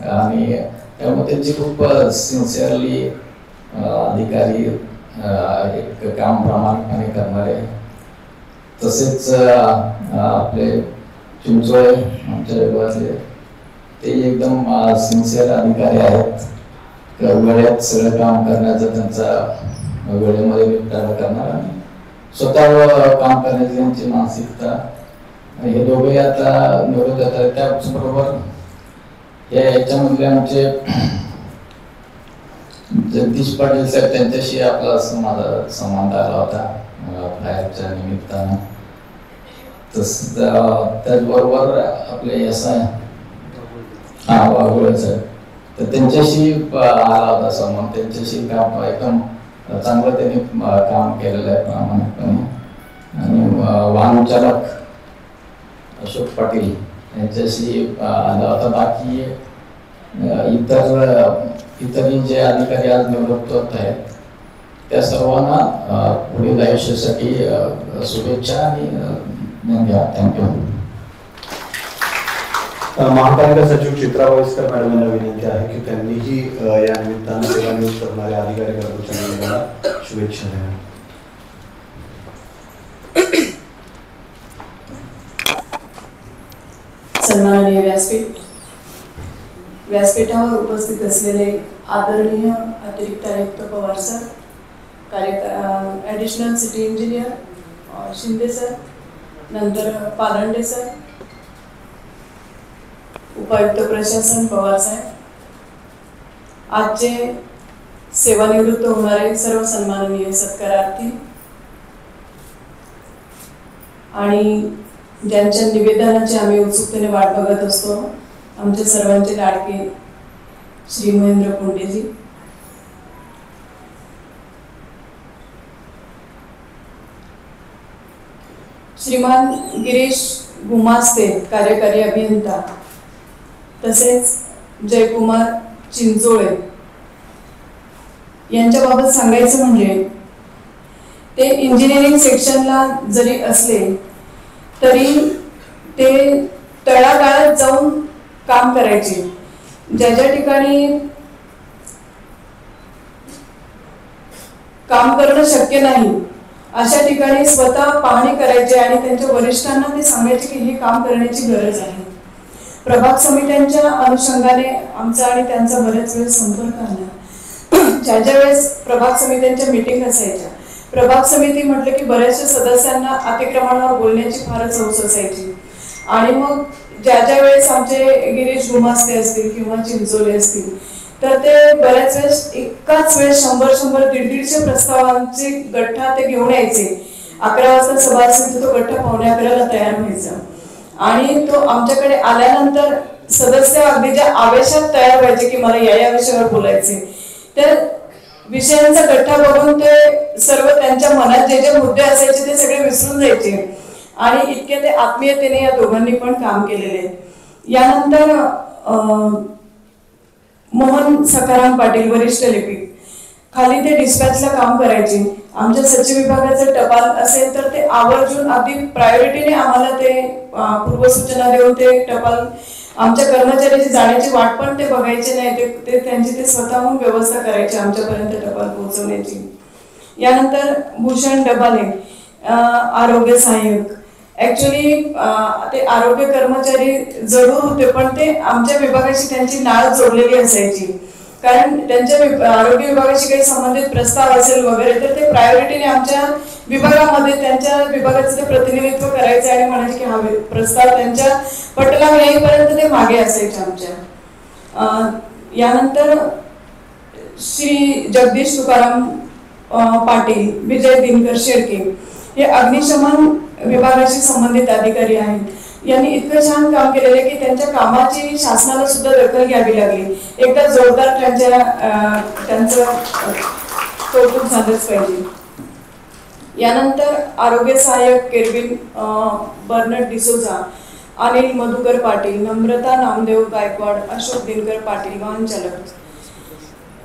आणि त्यामुळे त्यांची खूप सिन्सिअरली अधिकारी एक काम प्रामाणिकपणे करणारे. तसेच आपले चिंचोळे आमच्या विभागातले ते एकदम सिन्सिअर अधिकारी आहेत. वेळेत सगळं काम करण्याचा त्यांचा वेळेमध्ये निपटारा करणार आणि स्वतः काम करण्याची त्यांची मानसिकता. हे दोघे आता निवडून जातात. त्याचबरोबर याच्यामधले आमचे जगदीश पाटील साहेब, त्यांच्याशी आपला संवाद आला होता बाहेरच्या निमित्तानं. तसंच त्याचबरोबर आपले वाघोळे साहेब, तर त्यांच्याशी आला होता संवाद. त्यांच्याशी काम एकदम चांगलं त्यांनी काम केलेलं आहे प्रामाणिकपणे. आणि वाहन चालक अशोक पाटील यांच्याशी आला होता. बाकी इतरही जे अधिकारी आज निवृत्त होत आहेत त्या सर्वांना पुढील आयुष्यासाठी शुभेच्छा आणि धन्यवाद. थँक्यू. महापालिका सचिव चित्रा वैस्कर मॅडम यांना विनंती आहे की त्यांनीही या निमित्तानं सेवानिवृत्त करणाऱ्या अधिकारी कर्मचाऱ्यांना शुभेच्छा द्याव्या. सन्माननीय व्यासपीठावर उपस्थित असलेले आदरणीय अतिरिक्त आयुक्त Pawar sir, additional city engineer Shinde sir, नंतर पालंडे सर, उपायुक्त प्रशासन पवार साहेब, आजचे सेवानिवृत्त होणारे सर्व सन्माननीय सत्कारार्थी आणि ज्यांच्या निवेदनाची आम्ही उत्सुकतेने वाट बघत असतो, आमचे सर्वांचे लाडके श्री महेंद्र कोंडेजी, श्रीमान गिरीश गुमास्ते कार्यकारी अभियंता, तसेच जयकुमार चिंचोळे यांच्याबाबत सांगायचं म्हणजे ते इंजिनिअरिंग सेक्शनला जरी असले तरी ते तळागाळात जाऊन काम करायचे. ज्या ज्या ठिकाणी काम करणं शक्य नाही अशा ठिकाणी स्वतः पाहणी करायचे आणि त्यांच्या वरिष्ठांना ते सांगायचे की हे काम करण्याची गरज आहे. प्रभाग समित्यांच्या अनुषंगाने आमचा आणि त्यांचा बरेच वेळ संपर्क आला. ज्या ज्या वेळेस प्रभाग समित्यांच्या मीटिंग असायच्या, प्रभाग समिती म्हटलं की बऱ्याचशा सदस्यांना अतिक्रमणावर बोलण्याची फारच हौस असायची. आणि मग ज्या ज्या वेळेस आमचे गिरीश गुमास्ते असतील किंवा चिंचोले असतील तर ते बऱ्याच वेळेस एकाच वेळेस 100-150 प्रस्तावांचे गठ्ठा ते घेऊन यायचे. 11 वाजता सभा असेल तर तो गठ्ठा 11:45 तयार व्हायचा. आणि तो आमच्याकडे आल्यानंतर सदस्य अगदी ज्या आवेशात तयार व्हायचे की मला या विषयावर बोलायचे, तर विषयांचा गठ्ठा बघून ते सर्व त्यांच्या मनात जे जे मुद्दे असायचे ते सगळे विसरून जायचे. आणि इतके ते आत्मीयतेने या दोघांनी पण काम केलेले. यानंतर मोहन सखाराम पाटील वरिष्ठ लिपिक, खाली ते डिस्पॅचला काम करायचे. आमच्या सचिव विभागाचं टपाल असेल तर ते आवर्जून अगदी प्रायोरिटीने आम्हाला ते पूर्वसूचना देऊन ते टपाल आमच्या कर्मचाऱ्याची जाण्याची वाट पण ते बघायचे नाही. ते त्यांची ते स्वतःहून व्यवस्था करायची आमच्यापर्यंत टपाल पोहोचवण्याची. यानंतर भूषण डबाले आरोग्य सहाय्यक, ऍक्च्युली ते आरोग्य कर्मचारी जरूर होते, पण ते आमच्या विभागाशी त्यांची नाळ जोडलेली असायची. कारण त्यांच्या आरोग्य विभागाशी काही संबंधित प्रस्ताव असेल वगैरे तर ते प्रायोरिटीने आमच्या विभागामध्ये त्यांच्या विभागाचं ते प्रतिनिधित्व करायचे आणि म्हणायचे की हा प्रस्ताव त्यांच्या पटलावर येईपर्यंत ते मागे असायचे आमच्या. यानंतर श्री जगदीश तुकाराम पाटील, विजय दिनकर शेळके हे अग्निशमन विभागाशी संबंधित अधिकारी आहेत. यांनी इतकं छान काम केलेलं आहे की त्यांच्या कामाची शासनाला सुद्धा दखल घ्यावी लागली. एकदा जोरदार त्यांचं कौतुक झालंच पाहिजे. यानंतर आरोग्य सहाय्यक केरविन बर्नड डिसोजा, अनिल मधुकर पाटील, नम्रता नामदेव गायकवाड, अशोक दिनकर पाटील वाहन चालक.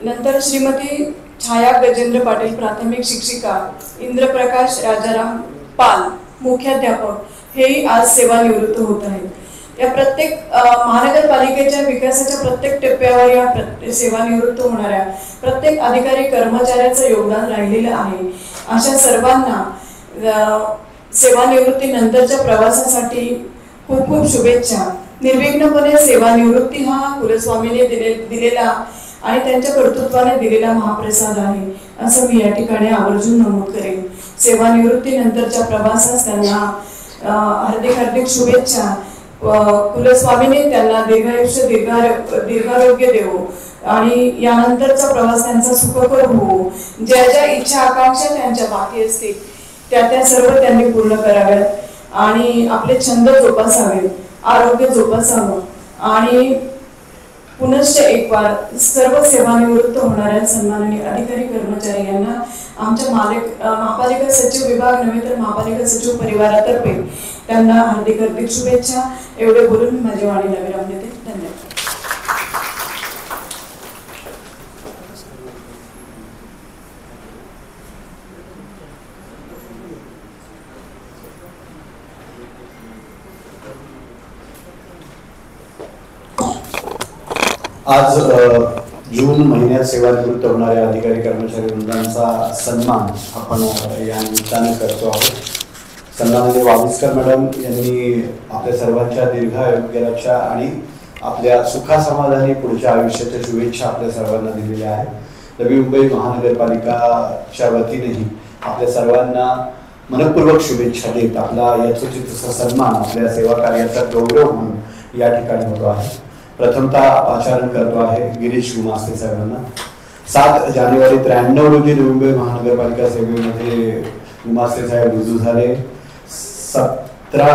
नंतर श्रीमती छाया गजेंद्र पाटील प्राथमिक शिक्षिका, इंद्रप्रकाश राजाराम पाल मुख्याध्यापक हेही आज सेवानिवृत्त होत आहेत. या प्रत्येक महानगरपालिकेच्या विकासाच्या प्रत्येक टप्प्यावर या सेवानिवृत्त होणाऱ्या प्रत्येक अधिकारी कर्मचाऱ्याचं योगदान राहिलेलं आहे. अशा सर्वांना सेवानिवृत्तीनंतरच्या प्रवासासाठी खूप खूप शुभेच्छा. निर्विघ्नपणे सेवानिवृत्ती हा कुलस्वामीने दिलेला आणि त्यांच्या कर्तृत्वाने दिलेला महाप्रसाद आहे असं मी या ठिकाणी आवर्जून नमूद करेन. सेवानिवृत्तीनंतरच्या प्रवासास त्यांना हार्दिक हार्दिक शुभेच्छा. कुलस्वामीने त्यांना दीर्घायुष्य दीर्घारोग्य देवो आणि यानंतरचा प्रवास त्यांचा सुखकर होवो. ज्या ज्या इच्छा आकांक्षा त्यांच्या बाकी असतील त्या सर्व त्यांनी पूर्ण कराव्यात आणि आपले छंद जोपासावेत, आरोग्य जोपासावं आणि पुनश्च एक वार सर्व सेवानिवृत्त होणाऱ्या सन्माननीय अधिकारी कर्मचारी यांना आमच्या महापालिका सचिव विभाग नव्हे तर महापालिका सचिव परिवारातर्फे त्यांना हार्दिक हार्दिक शुभेच्छा. एवढे बोलून माझी वाणीला विराम देते. धन्यवाद. आज जून महिन्यात सेवानिवृत्त होणाऱ्या अधिकारी कर्मचारी वृंदांचा सन्मान आपण या निमित्ताने करतो आहोत. सन्माननीय वाविस्कर मॅडम यांनी आपल्या सर्वांच्या दीर्घायुष्याच्या आणि आपल्या सुखासमाधानी पुढच्या आयुष्याच्या शुभेच्छा आपल्या सर्वांना दिलेल्या आहेत. नवी मुंबई महानगरपालिकाच्या वतीनेही आपल्या सर्वांना मनपूर्वक शुभेच्छा देत आपला यथोचित सन्मान आपल्या सेवा कार्याचा गौरव म्हणून या ठिकाणी होतो आहे. प्रथमतः आचरण करतो आहे गिरीश गुमास्ते साहेबांना. 7 जानेवारी 93 रोजी नवी मुंबई महानगरपालिका सेवेमध्ये गुमास्ते साहेब रुजू झाले. 17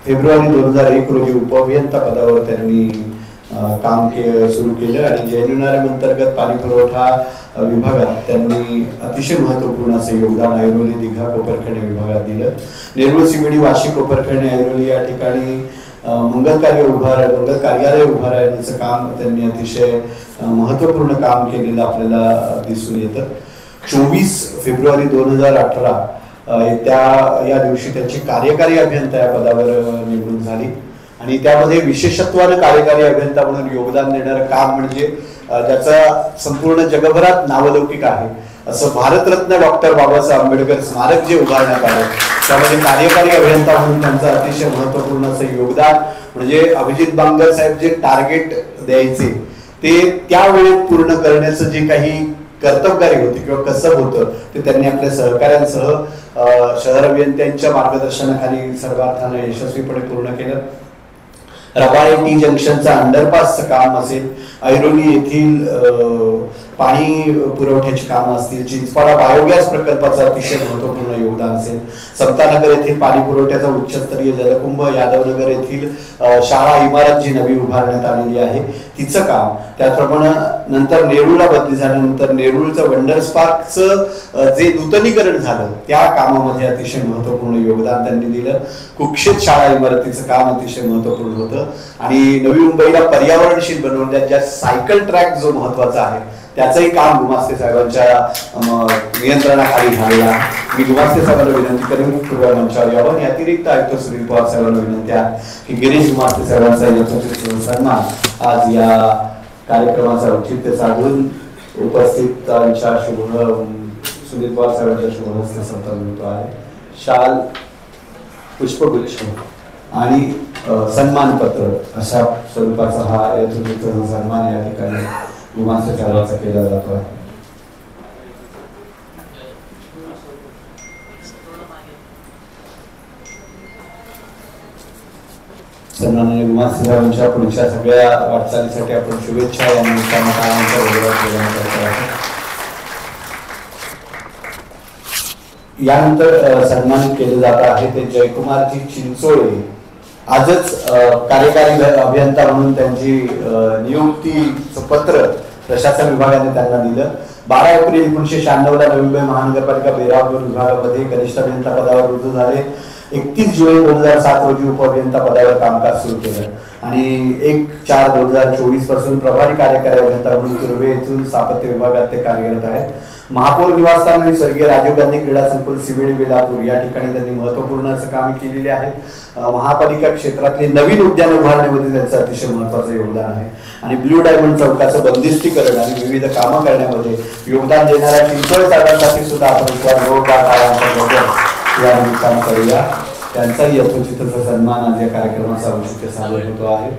फेब्रुवारी 2001 रोजी उपअभियंता पदावर त्यांनी काम सुरू केलं आणि जैन अंतर्गत पाणी पुरवठा विभागात त्यांनी अतिशय महत्वपूर्ण असं योगदान ऐरोली, दिघा, कोपरखैरणे विभागात दिलं. नेरूळ, सिमेडी, वाशी, कोपरखैरणे, ऐरोली या ठिकाणी मंगल कार्यालय उभारण्याचं काम त्यांनी अतिशय महत्वपूर्ण काम केलेलं आपल्याला दिसून येतं. 24 फेब्रुवारी 2018 या दिवशी त्यांची कार्यकारी अभियंता या पदावर निवडून झाली आणि त्यामध्ये विशेषत्वानं कार्यकारी अभियंता म्हणून योगदान देणारं काम म्हणजे ज्याचा संपूर्ण जगभरात नावलौकिक आहे असं भारतरत्न डॉक्टर बाबासाहेब आंबेडकर स्मारक जे उभारण्यात आलं त्यामध्ये कार्यकारी अभियंता म्हणून त्यांचं अतिशय महत्वपूर्ण असं योगदान. म्हणजे अभिजित बांगर साहेब जे टार्गेट द्यायचे ते त्यावेळेत पूर्ण करण्याचं जे काही कर्तबगारी होती किंवा कसब होतं ते त्यांनी आपल्या सहकाऱ्यांसह शहर अभियंत्यांच्या मार्गदर्शनाखाली सर्वार्थानं यशस्वीपणे पूर्ण केलं. रबाळे टी जंक्शनचा अंडरपासचं काम असेल, ऐरोली येथील पाणी पुरवठ्याची कामं असतील, चिंचपाडा बायोगॅस प्रकल्पाचं अतिशय महत्वपूर्ण योगदान असेल, समतानगर येथील पाणी पुरवठ्याचा उच्चस्तरीय जलकुंभ, यादवनगर येथील शाळा इमारत जी नवी उभारण्यात आलेली आहे तिचं काम, त्याचप्रमाणे नंतर नेरूळला बदली झाल्यानंतर नेरूळचं वंडर्स पार्कचं जे नूतनीकरण झालं त्या कामामध्ये अतिशय महत्वपूर्ण योगदान त्यांनी दिलं. कुक्षित शाळा इमारतीचं काम अतिशय महत्वपूर्ण होतं आणि नवी मुंबईला पर्यावरणशील बनवण्यात ज्या सायकल ट्रॅक जो महत्वाचा आहे त्याचंही काम गुमास्ते साहेबांच्या नियंत्रणाखाली झालेलं आहे. मी गुमास्ते साहेबांना विनंती करेन पूर्व मंचावर यावं. या अतिरिक्त आयुक्त सुनील पवार साहेबांना विनंती आहे की गिरीश गुमास्ते साहेबांचा यथोचित सन्मान आज या कार्यक्रमाचं औचित्य साधून उपस्थितांच्या सुनील पवार साहेबांच्या शुभ हस्ते संपन्न होतो आहे. शाल पुष्पगुच्छ आणि सन्मानपत्र अशा स्वरूपाचा हा यथोचित सन्मान या ठिकाणी गुमास्तर चालवाचा केला जातो आहे. सन्माननीय गुमास्तर पुढच्या सगळ्या वाटचालीसाठी आपण शुभेच्छा या निमित्तानं यानंतर सन्मानित केले जात आहे ते जयकुमारजी चिंचोळे. आजच कार्यकारी अभियंता म्हणून त्यांची नियुक्तीचं पत्र प्रशासन विभागाने त्यांना दिलं. 12 एप्रिल 1996 नवी मुंबई महानगरपालिका बेरावपूर विभागामध्ये कनिष्ठ अभियंता पदावर रुजू झाले. 31 जुलै 2007 रोजी उपअभियंता पदावर कामकाज सुरू केलं आणि 1/4/2024 पासून प्रभारी कार्यकारी अभियंता म्हणून तुर्भे येथून स्थापत्य विभागात ते कार्यरत आहेत. महापौर निवासस्थान आणि स्वर्गीय राजीव गांधी क्रीडा संकुल सिविल बेलापूर या ठिकाणी त्यांनी महत्वपूर्ण असं काम केलेले आहे. महापालिका क्षेत्रातले नवीन उद्यान उभारण्यामध्ये त्यांचं अतिशय महत्वाचं योगदान आहे आणि ब्ल्यू डायमंड चौकाचं बंदिस्तीकरण आणि विविध कामं करण्यामध्ये योगदान देणाऱ्या चिंचोळे साहेबांसाठी सुद्धा आपण या निमित्तानं करूया. त्यांचाही यथोचित सन्मान आज या कार्यक्रमाचा औचित्य साजरा होतो आहे.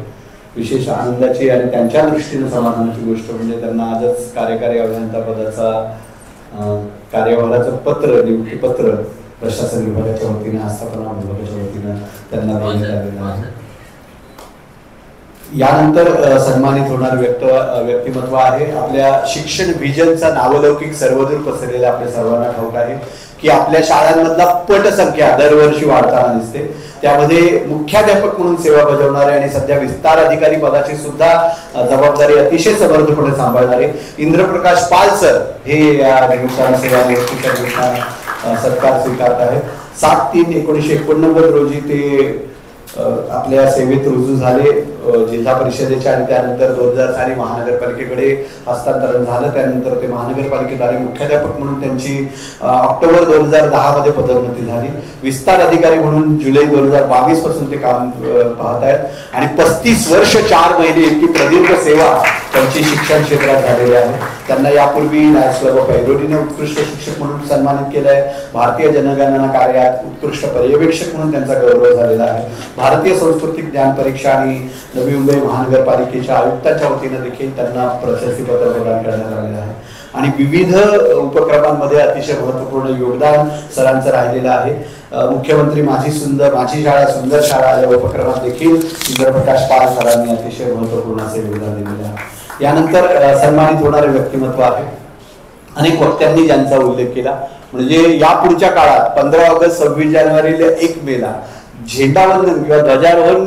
विशेष आनंदाची आणि त्यांच्या दृष्टीने समाधानाची गोष्ट म्हणजे त्यांना आजच कार्यकारी अभियंता पदाचा कार्यभाराचं पत्र नियुक्तीपत्र प्रशासन विभागाच्या वतीने आस्थापना विभागाच्या वतीने त्यांना देण्यात आलेलं आहे. यानंतर सन्मानित होणार व्यक्तिमत्व आहे आपल्या शिक्षण व्हिजनचा नावलौकिक सर्वदूर पसरलेला आपल्या सर्वांना ठाऊक आहे की आपल्या शाळांमधला पटसंख्या दरवर्षी वाढताना दिसते. त्यामध्ये मुख्याध्यापक म्हणून सेवा बजावणारे आणि सध्या विस्तार अधिकारी पदाची सुद्धा जबाबदारी अतिशय समर्थपणे सांभाळणारे इंद्रप्रकाश पाल सर हे या निमित्तानं सेवानिवृत्तीच्या निमित्तानं सत्कार स्वीकारत आहेत. 7/3/1989 रोजी ते आपल्या सेवेत रुजू झाले. जिल्हा परिषदेच्या आणि त्यानंतर 2000 साली महानगरपालिकेकडे हस्तांतरण झालं. त्यानंतर ते महानगरपालिकेद्वारे मुख्याध्यापक म्हणून त्यांची ऑक्टोबर 2010 मध्ये पदोन्नती झाली. विस्तार अधिकारी म्हणून जुलै 2022 पासून ते काम पाहत आहेत आणि 35 वर्ष 4 महिने इतकी प्रदीर्घ सेवा त्यांची शिक्षण क्षेत्रात झालेली आहे. त्यांना यापूर्वी लायन्स क्लब ऑफ ऐरोलीने उत्कृष्ट शिक्षक म्हणून सन्मानित केलं आहे. भारतीय जनगणना कार्यात उत्कृष्ट पर्यवेक्षक म्हणून त्यांचा गौरव झालेला आहे. भारतीय सांस्कृतिक ज्ञान परीक्षा आणि नवी मुंबई महानगरपालिकेच्या आयुक्तांच्या वतीने देखील त्यांना प्रशस्ती पत्र प्रदान करण्यात आलेलं आहे आणि विविध उपक्रमांमध्ये अतिशय महत्वपूर्ण योगदान सरांचं राहिलेलं आहे. मुख्यमंत्री माझी शाळा सुंदर शाळा या उपक्रमात देखील इंद्रप्रकाश पाल सरांनी अतिशय महत्वपूर्ण असे योगदान दिलेलं आहे. यानंतर सन्मानित होणारे व्यक्तिमत्व आहे अनेक वक्त्यांनी ज्यांचा उल्लेख केला म्हणजे या पुढच्या काळात 15 ऑगस्ट 26 जानेवारी 1 मेला झेंडावंदन किंवा ध्वजारोहण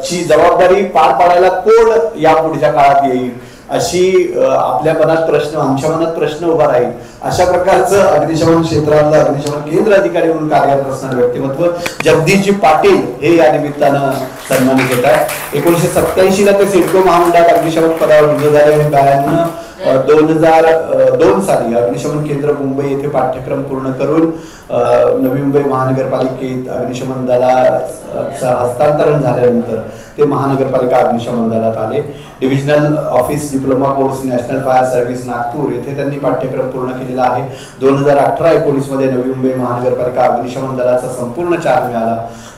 ची जबाबदारी पार पाडायला कोण या पुढच्या काळात येईल अशी आपल्या आमच्या मनात प्रश्न उभा राहील. अशा प्रकारचं अग्निशमन क्षेत्रातलं अग्निशमन केंद्र अधिकारी म्हणून कार्यरत असणारे व्यक्तिमत्व जगदीशजी पाटील हे या निमित्तानं सन्मानित होत आहे. 1987 ला ते सिडको महामंडळात अग्निशमन पदावर रुजू झाले आणि 2002 साली अग्निशमन केंद्र मुंबई येथे पाठ्यक्रम पूर्ण करून नवी मुंबई महानगरपालिकेत अग्निशमन दलाचं हस्तांतरण झाल्यानंतर ते महानगरपालिका अग्निशमन दलात आले. Divisional office diploma course national fire service Nagpur येथे त्यांनी पाठ्यक्रम पूर्ण केलेला आहे. 2018-19 मध्ये नवी मुंबई महानगरपालिका अग्निशमन दलाचा संपूर्ण चार्ज मिळाला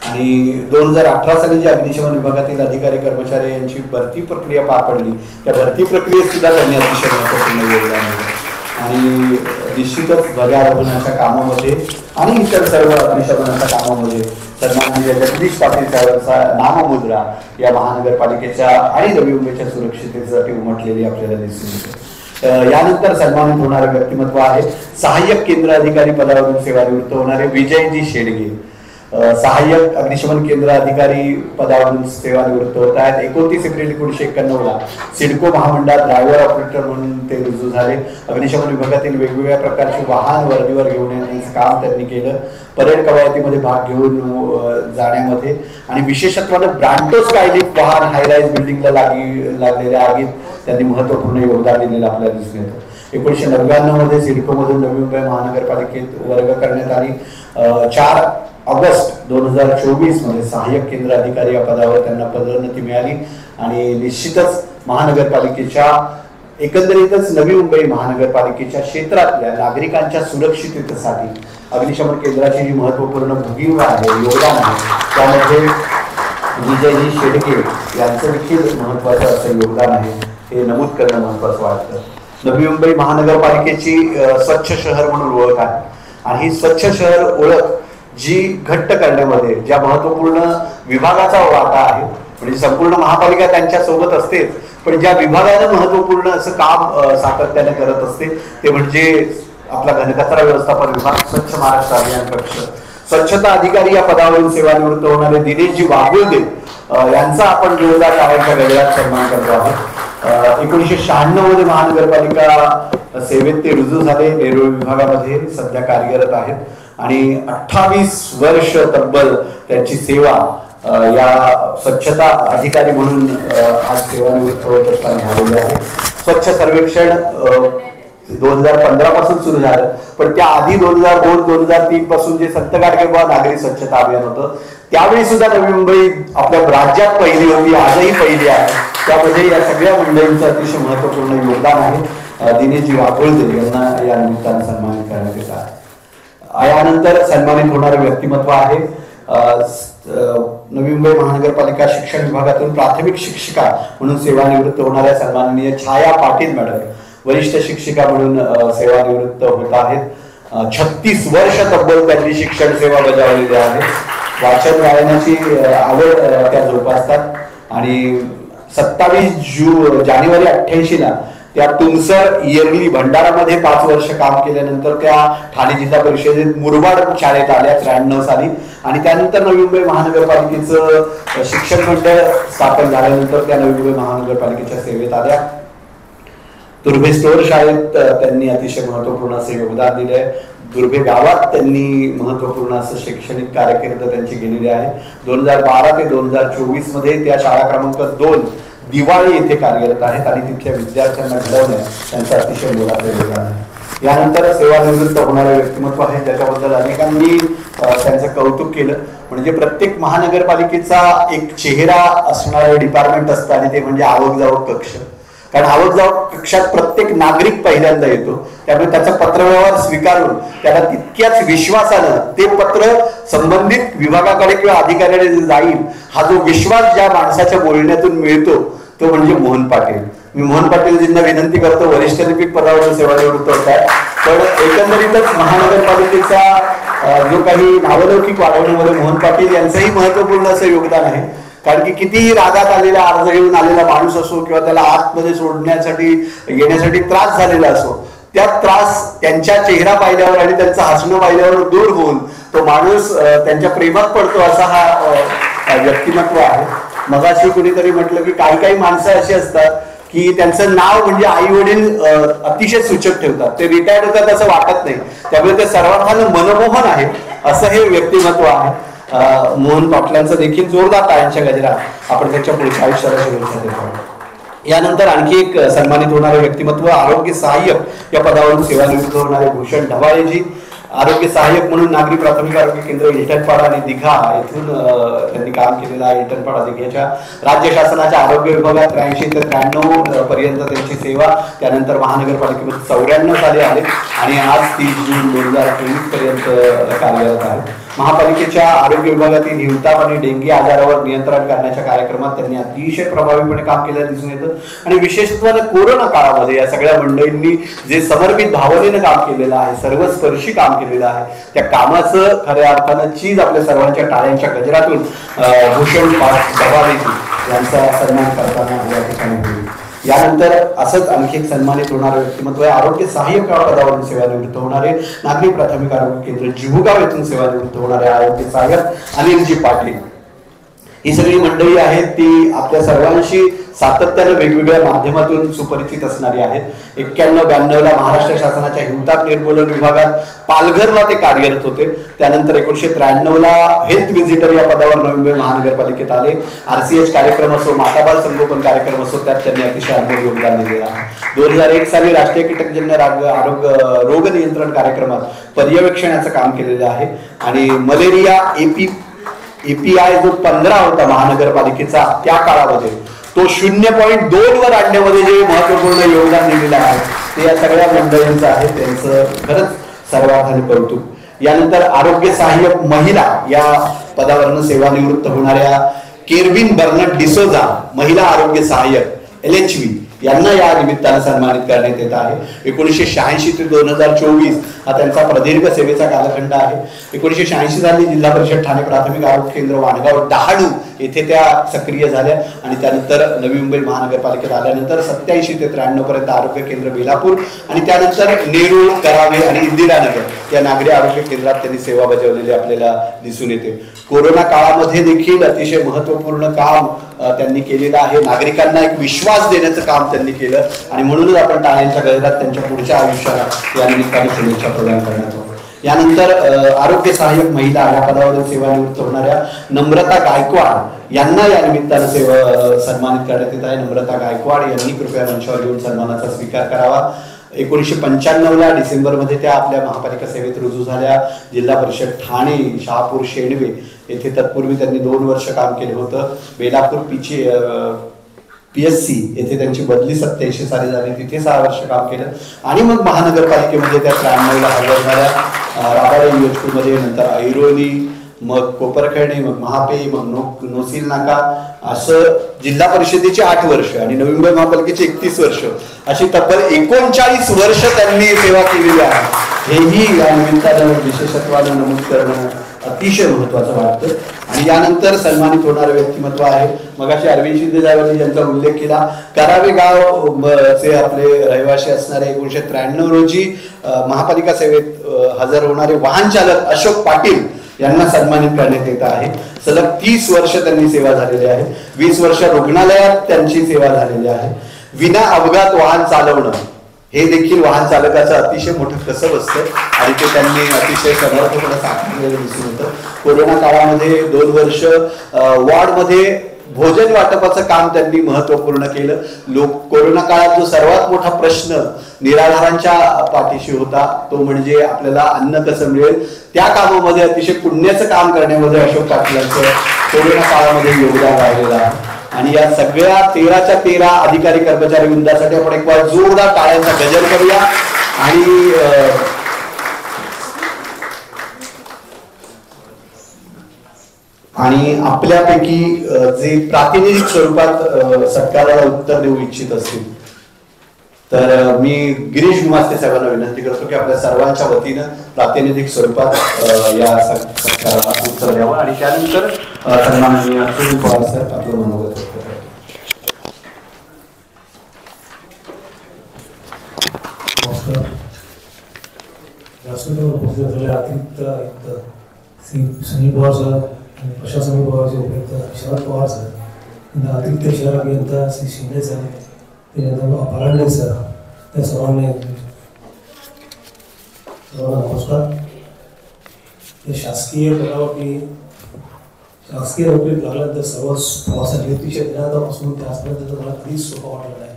आणि 2018 साली जे अग्निशमन विभागातील अधिकारी कर्मचारी यांची भरती प्रक्रिया पार पडली त्या भरती प्रक्रियेत सुद्धा त्यांनी अतिशय महत्वपूर्ण योगदान दिले आणि निश्चितच ध्वजारोहणाच्या कामामध्ये आणि इतर सर्व अग्निशमनाच्या कामामध्ये सन्माननीय जगदीश पाटील साहेबांचा नाममुद्रा या महानगरपालिकेच्या आणि नवी मुंबईच्या सुरक्षिततेसाठी उमटलेली आपल्याला दिसून येते. यानंतर सन्मानित होणारे व्यक्तिमत्व आहे सहाय्यक केंद्र अधिकारी पदावरून सेवानिवृत्त होणारे विजयजी शेडगे. सहाय्यक अग्निशमन केंद्र अधिकारी पदावरून सेवानिवृत्त होत आहेत. 29 एप्रिल 1991 ला सिडको महामंडळात ड्रायव्हर ऑपरेटर म्हणून ते रुजू झाले. अग्निशमन विभागातील वेगवेगळ्या प्रकारचे वाहन वर्दीवर घेऊन येण्याचं काम त्यांनी केलं. परेड कवायतीमध्ये भाग घेऊन जाण्यामध्ये आणि विशेषत्वानं ब्रांटो स्कायलिफ्ट वाहन हायराईज बिल्डिंगला लागलेल्या आगीत त्यांनी महत्वपूर्ण योगदान दिलेलं आपल्याला दिसून येतं. 1999 मध्ये सिडको मधून नवी मुंबई महानगरपालिकेत वर्ग करण्यात आली. 4 ऑगस्ट 2024 मध्ये सहाय्यक केंद्र अधिकारी या पदावर त्यांना पदोन्नती मिळाली आणि निश्चितच महानगरपालिकेच्या एकंदरीतच नवी मुंबई महानगरपालिकेच्या क्षेत्रातल्या नागरिकांच्या सुरक्षिततेसाठी अग्निशमन केंद्राची जी महत्वपूर्ण भूमिका आहे, योगदान आहे, त्यामध्ये विजयजी शेडके यांचं देखील महत्वाचं असं योगदान आहे, हे नमूद करणं महत्वाचं वाटतं. नवी मुंबई महानगरपालिकेची स्वच्छ शहर म्हणून ओळख आहे आणि ही स्वच्छ शहर ओळख जी घट्ट करण्यामध्ये ज्या महत्वपूर्ण विभागाचा वाटा आहे, म्हणजे संपूर्ण महापालिका त्यांच्या सोबत असतेच, पण ज्या विभागानं महत्वपूर्ण असं काम सातत्याने करत असते ते म्हणजे आपला घनकचरा व्यवस्थापन विभाग, स्वच्छ महाराष्ट्र अभियान कक्ष. स्वच्छता अधिकारी या पदावरून सेवानिवृत्त होणारे दिनेशजी वाघुर्दे यांचा आपण जोरदार टाळ्यांच्या गजरात सन्मान करतो आहोत. 1996 मध्ये महानगरपालिका सेवेत ते रुजू झाले, नेरूळ विभागामध्ये सध्या कार्यरत आहेत आणि 28 वर्ष तब्बल त्यांची सेवा या स्वच्छता अधिकारी म्हणून आज सेवानिवृत्त होत असताना झालेली आहे. स्वच्छ सर्वेक्षण 2015 पासून सुरू झालं, पण त्या आधी 2002-2003 पासून जे संत गाडगेबाबा नागरी स्वच्छता अभियान होतं, त्यावेळी सुद्धा नवी मुंबई आपल्या राज्यात पहिली होती, आजही पहिली आहे. त्यामध्ये या सगळ्या मंडळींचं अतिशय महत्वपूर्ण योगदान आहे. दिनेशजी वाघुर्दे यांना या निमित्तानं सन्मानित करण्यात येत आहे. यानंतर सन्मानित होणारे व्यक्तिमत्व आहे नवी मुंबई महानगरपालिका शिक्षण विभागातून प्राथमिक शिक्षिका म्हणून सेवानिवृत्त होणाऱ्या सन्माननीय छाया पाटील मॅडम, वरिष्ठ शिक्षिका म्हणून सेवानिवृत्त होत आहेत. 36 वर्ष तब्बल त्यांनी शिक्षण सेवा बजावलेली आहे. वाचन गायनाची आवड त्या जोपासतात आणि 27 जानेवारी 88ला त्या तुमसर इयर्ली भंडारामध्ये 5 वर्ष काम केल्यानंतर त्या ठाणे जिल्हा परिषदेत मुरबाड शाळेत आल्या 93 साली आणि त्यानंतर नवी मुंबई महानगरपालिकेचं शिक्षण मंडळ स्थापन झाल्यानंतर त्या नवी मुंबई महानगरपालिकेच्या सेवेत आल्या. दुर्भे स्टोअर शाळेत त्यांनी अतिशय महत्वपूर्ण असे योगदान दिले. दुर्भे गावात त्यांनी महत्वपूर्ण असं शैक्षणिक कारकीर्द त्यांची गेलेली आहे. 2012 ते 2024 मध्ये त्या शाळा क्रमांक 2 दिवाळी येथे कार्यरत आहेत आणि तिथल्या विद्यार्थ्यांना घडवण्यात त्यांचं अतिशय मोलाचं योगदान आहे. यानंतर सेवानिवृत्त होणारे व्यक्तिमत्व आहे ज्याच्याबद्दल अनेकांनी त्यांचं कौतुक केलं. म्हणजे प्रत्येक महानगरपालिकेचा एक चेहरा असणारं डिपार्टमेंट असतं आणि ते म्हणजे आवक जावक कक्ष. कारण आवक जावक कक्षात प्रत्येक नागरिक पहिल्यांदा येतो, त्यामुळे त्याचा पत्रव्यवहार स्वीकारून त्याला तितक्याच विश्वासानं ते पत्र संबंधित विभागाकडे किंवा अधिकाऱ्याकडे जाईल, हा जो विश्वास ज्या माणसाच्या बोलण्यातून मिळतो तो म्हणजे मोहन पाटील. मी मोहन पाटीलजींना विनंती करतो, वरिष्ठ लिपिक पदावरून सेवानिवृत्त होत आहे, पण एकंदरीतच महानगरपालिकेचा जो काही नावलौकिक वाढवण्यामध्ये मोहन पाटील यांचंही महत्वपूर्ण असं योगदान आहे. कारण की कितीही रागात आलेला, अर्ज घेऊन आलेला माणूस असो किंवा त्याला आतमध्ये सोडण्यासाठी येण्यासाठी त्रास झालेला असो, त्या त्रास त्यांच्या चेहरा पाहिल्यावर आणि त्यांचं हसणं पाहिल्यावर दूर होऊन तो माणूस त्यांच्या प्रेमात पडतो असा हा व्यक्तिमत्व आहे. मगाशी कुणीतरी म्हटलं की काही माणसं अशी असतात की त्यांचं नाव म्हणजे आई वडील अतिशय सूचक ठेवतात, ते रिटायर्ड होतात असं वाटत नाही, त्यामुळे ते सर्वांना मनमोहन आहे असं हे व्यक्तिमत्व आहे. मोहन पाटलांचं देखील जोरदार टाळ्यांच्या गजरात आपण त्यांच्या पुढच्या आयुष्याला शुभेच्छा देतो. यानंतर आणखी एक सन्मानित होणारे व्यक्तिमत्व आरोग्य सहाय्यक या पदावरून सेवानिवृत्त होणारे भूषण ढवाळेजी. आरोग्य सहाय्यक म्हणून नागरी प्राथमिक आरोग्य केंद्र इलटणपाडा आणि दिघा येथून त्यांनी काम केलेलं आहे. इलटणपाडा दिघ्याच्या राज्य शासनाच्या आरोग्य विभागात 83 ते 93 पर्यंत त्यांची सेवा, त्यानंतर महानगरपालिकेमध्ये 94 साली आले आणि आज 30 जून 2023 पर्यंत कार्यरत आहे. महापालिकेच्या आरोग्य विभागातील हिवताप आणि डेंगी आजारावर नियंत्रण करण्याच्या कार्यक्रमात त्यांनी अतिशय प्रभावीपणे काम केल्याचं दिसून येतं आणि विशेषत्वाने कोरोना काळामध्ये या सगळ्या मंडळींनी जे समर्पित भावनेनं काम केलेलं आहे, सर्वस्पर्शी काम केलेलं आहे, त्या कामाचं खऱ्या अर्थानं चीज आपल्या सर्वांच्या टाळ्यांच्या गजरातून भूषण ढवाळेजी यांचा सन्मान करताना या ठिकाणी होईल. यानंतर असंच आणखी एक सन्मानित होणारे व्यक्तिमत्व आहे आरोग्य सहाय्यक पदावरून सेवानिवृत्त होणारे नागरी प्राथमिक आरोग्य केंद्र जिहुगाव येथून सेवानिवृत्त होणारे आरोग्य सहाय्यक अनिलजी पाटील. ही सगळी मंडळी आहेत ती आपल्या सर्वांशी सातत्याने वेगवेगळ्या माध्यमातून सुपरिचित असणारी आहेत. 91-92 ला महाराष्ट्र शासनाच्या हिवताप निर्मूलन विभागात पालघरला ते कार्यरत होते. त्यानंतर 1993 ला हेल्थ व्हिजिटर या पदावर नवी मुंबई महानगरपालिकेत आले. RCH कार्यक्रम असो, माताबाल संगोपन कार्यक्रम असो, त्यात त्यांनी अतिशय अनुभव योगदान दिलेलं आहे. 2001 साली राष्ट्रीय कीटकजन्य आरोग्य रोग नियंत्रण कार्यक्रमात पर्यवेक्षणाचं काम केलेलं आहे आणि मलेरिया API जो 15 होता महानगरपालिकेचा त्या काळामध्ये तो 0.2 वर आणण्यामध्ये जे महत्वपूर्ण योगदान दिलेलं आहे ते या सगळ्या मंडळींचं आहे, त्यांचं खरंच सर्वार्थाने कौतुक. यानंतर आरोग्य सहाय्यक महिला या पदावरनं सेवानिवृत्त होणाऱ्या केर्विन बर्नट डिसोजा महिला आरोग्य सहाय्यक LHV यांना या निमित्तानं सन्मानित करण्यात येत आहे. 1986 ते 2024 हा त्यांचा प्रदीर्घ सेवेचा कालखंड आहे. 1986 साली जिल्हा परिषद ठाणे प्राथमिक आरोग्य केंद्र वाणगाव डहाणू येथे त्या सक्रिय झाल्या आणि त्यानंतर नवी मुंबई महानगरपालिकेत आल्यानंतर 87 ते 93 पर्यंत आरोग्य केंद्र बेलापूर आणि त्यानंतर नेरूळ, करावे आणि इंदिरानगर या नागरी आरोग्य केंद्रात त्यांनी सेवा बजावलेली आपल्याला दिसून येते. कोरोना काळामध्ये देखील अतिशय महत्वपूर्ण काम त्यांनी केलेलं आहे. नागरिकांना एक विश्वास देण्याचं काम त्यांनी केलं आणि म्हणूनच आपण टाळ्यांच्या गजरात त्यांच्या पुढच्या आयुष्याला या निमित्ताने शुभेच्छा प्रदान करण्यात आलो. यानंतर आरोग्य सहाय्यक महिला या पदावरून सेवानिवृत्त होणाऱ्या नम्रता गायकवाड यांना या निमित्तानं सन्मानित करण्यात येत आहे. नम्रता गायकवाड यांनी कृपया मंचावर येऊन सन्मानाचा स्वीकार करावा. 1995 डिसेंबरमध्ये त्या आपल्या महापालिका सेवेत रुजू झाल्या. जिल्हा परिषद ठाणे, शहापूर, शेणवे येथे तत्पूर्वी त्यांनी 2 वर्ष काम केलं होतं. बेलापूर PSC येथे त्यांची बदली 87 साली झाली, तिथे 6 वर्ष काम केलं आणि मग महानगरपालिकेमध्ये त्या 93 हजर झाल्या. राबाडे UHP मध्ये, नंतर ऐरोली, मग कोपरखैरणे, मग महापे, मग नोसील नाका, असं जिल्हा परिषदेची 8 वर्ष आणि नवी मुंबई महापालिकेची 31 वर्ष अशी तब्बल 39 वर्ष त्यांनी सेवा केलेली आहे. हेही या निमित्तानं विशेषत्वानं नमूद करणं अतिशय महत्वाचं वाटतं. आणि यानंतर सन्मानित होणारं व्यक्तिमत्व आहे मगाशी अरविंद शिंदे यांचा उल्लेख केला. करावे गाव चे आपले रहिवासी असणारे 1993 रोजी महापालिका सेवेत हजर होणारे वाहन चालक अशोक पाटील यांना सन्मानित करण्यात येत आहे. सलग 30 वर्ष त्यांनी सेवा झालेली आहे. 20 वर्ष रुग्णालयात त्यांची सेवा झालेली आहे. विना अपघात वाहन चालवणं हे देखील वाहन चालकाचं अतिशय मोठं कसब असतं आणि ते त्यांनी अतिशय समर्थपणे साकारलेलं दिसून येतं. कोरोना काळामध्ये 2 वर्ष वॉर्डमध्ये भोजन वाटपाचं काम त्यांनी महत्वपूर्ण केलं. कोरोना काळात जो सर्वात मोठा प्रश्न निराधारांच्या पाठीशी होता तो म्हणजे आपल्याला अन्न कसं मिळेल, त्या कामामध्ये अतिशय पुण्याचं काम करण्यामध्ये अशोक पाटलांचं कोरोना काळामध्ये योगदान राहिलेलं आहे. आणि या सगळ्या 13च्या 13 अधिकारी कर्मचारी वृंदासाठी आपण एक बार जोरदार टाळ्यांचा गजर करूया. आणि आपल्यापैकी जे प्रातिनिधिक स्वरूपात सत्काराला उत्तर देऊ इच्छित असतील तर मी गिरीश गुमास्ते साहेबांना विनंती करतो की आपल्या सर्वांच्या वतीनं प्रातिनिधिक स्वरूपात या सत्काराला उत्तर द्यावं आणि त्यानंतर सन्माननीय सुनील पवार साहेब आपलं मनोगत व्यक्त करतात. सुनील पवार साहेब, प्रशासन विभागाचे उपयुक्त शरद पवार साहेब, अतिरिक्त शहर अभियंता श्री शिंदे साहेब, त्यानंतर परांडे सर, त्या सर्वांना नमस्कार. शासकीय पदावरती शासकीय नोकरीत लागल्यानंतर सर्व प्रवासासाठी अतिशय दिनापासून ते आजपर्यंत मला कधीच सोपा वाटलं नाही.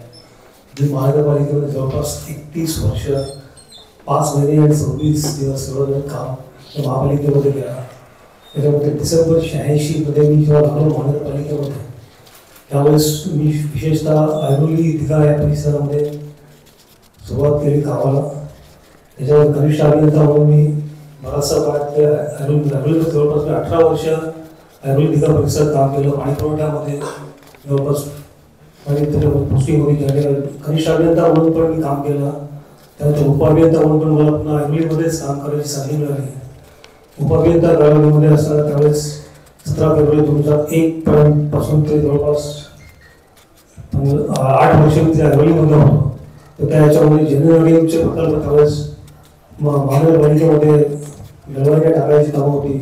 मी महानगरपालिकेमध्ये जवळपास 31 वर्ष 5 महिने आणि 26 दिवस सर्व काम त्या महापालिकेमध्ये केला. त्याच्यामध्ये डिसेंबर 86 मध्ये मी जेव्हा लागलो महानगरपालिकेमध्ये त्यावेळेस मी विशेषतः ऐरोली दिघा या परिसरामध्ये सुरुवात केली कामाला. त्याच्यावर कनिष्ठ अभियंता म्हणून मी बराचसा काळात ऐरोलीमध्ये जवळपास 18 वर्ष ऐरोली दिघा परिसरात काम केलं. पाणी पुरवठ्यामध्ये जवळपास पोस्टिंग होती. कनिष्ठ अभियंता म्हणून पण मी काम केलं. त्यानंतर उपअभियंता म्हणून पण मला पुन्हा ऐरोलीमध्येच काम करायची संधी मिळाली. उपअभियंता ऐरोलीमध्ये असताना त्यावेळेस 17 फेब्रुवारी 2001 पासून ते जवळपास 8 वर्ष मी त्या ऐरोलीमध्ये होतो. तर त्याच्यामध्ये जनरल प्रकल्प त्यावेळेस महानगरपालिकेमध्ये जलवाहिन्या टाकायची कामं होती.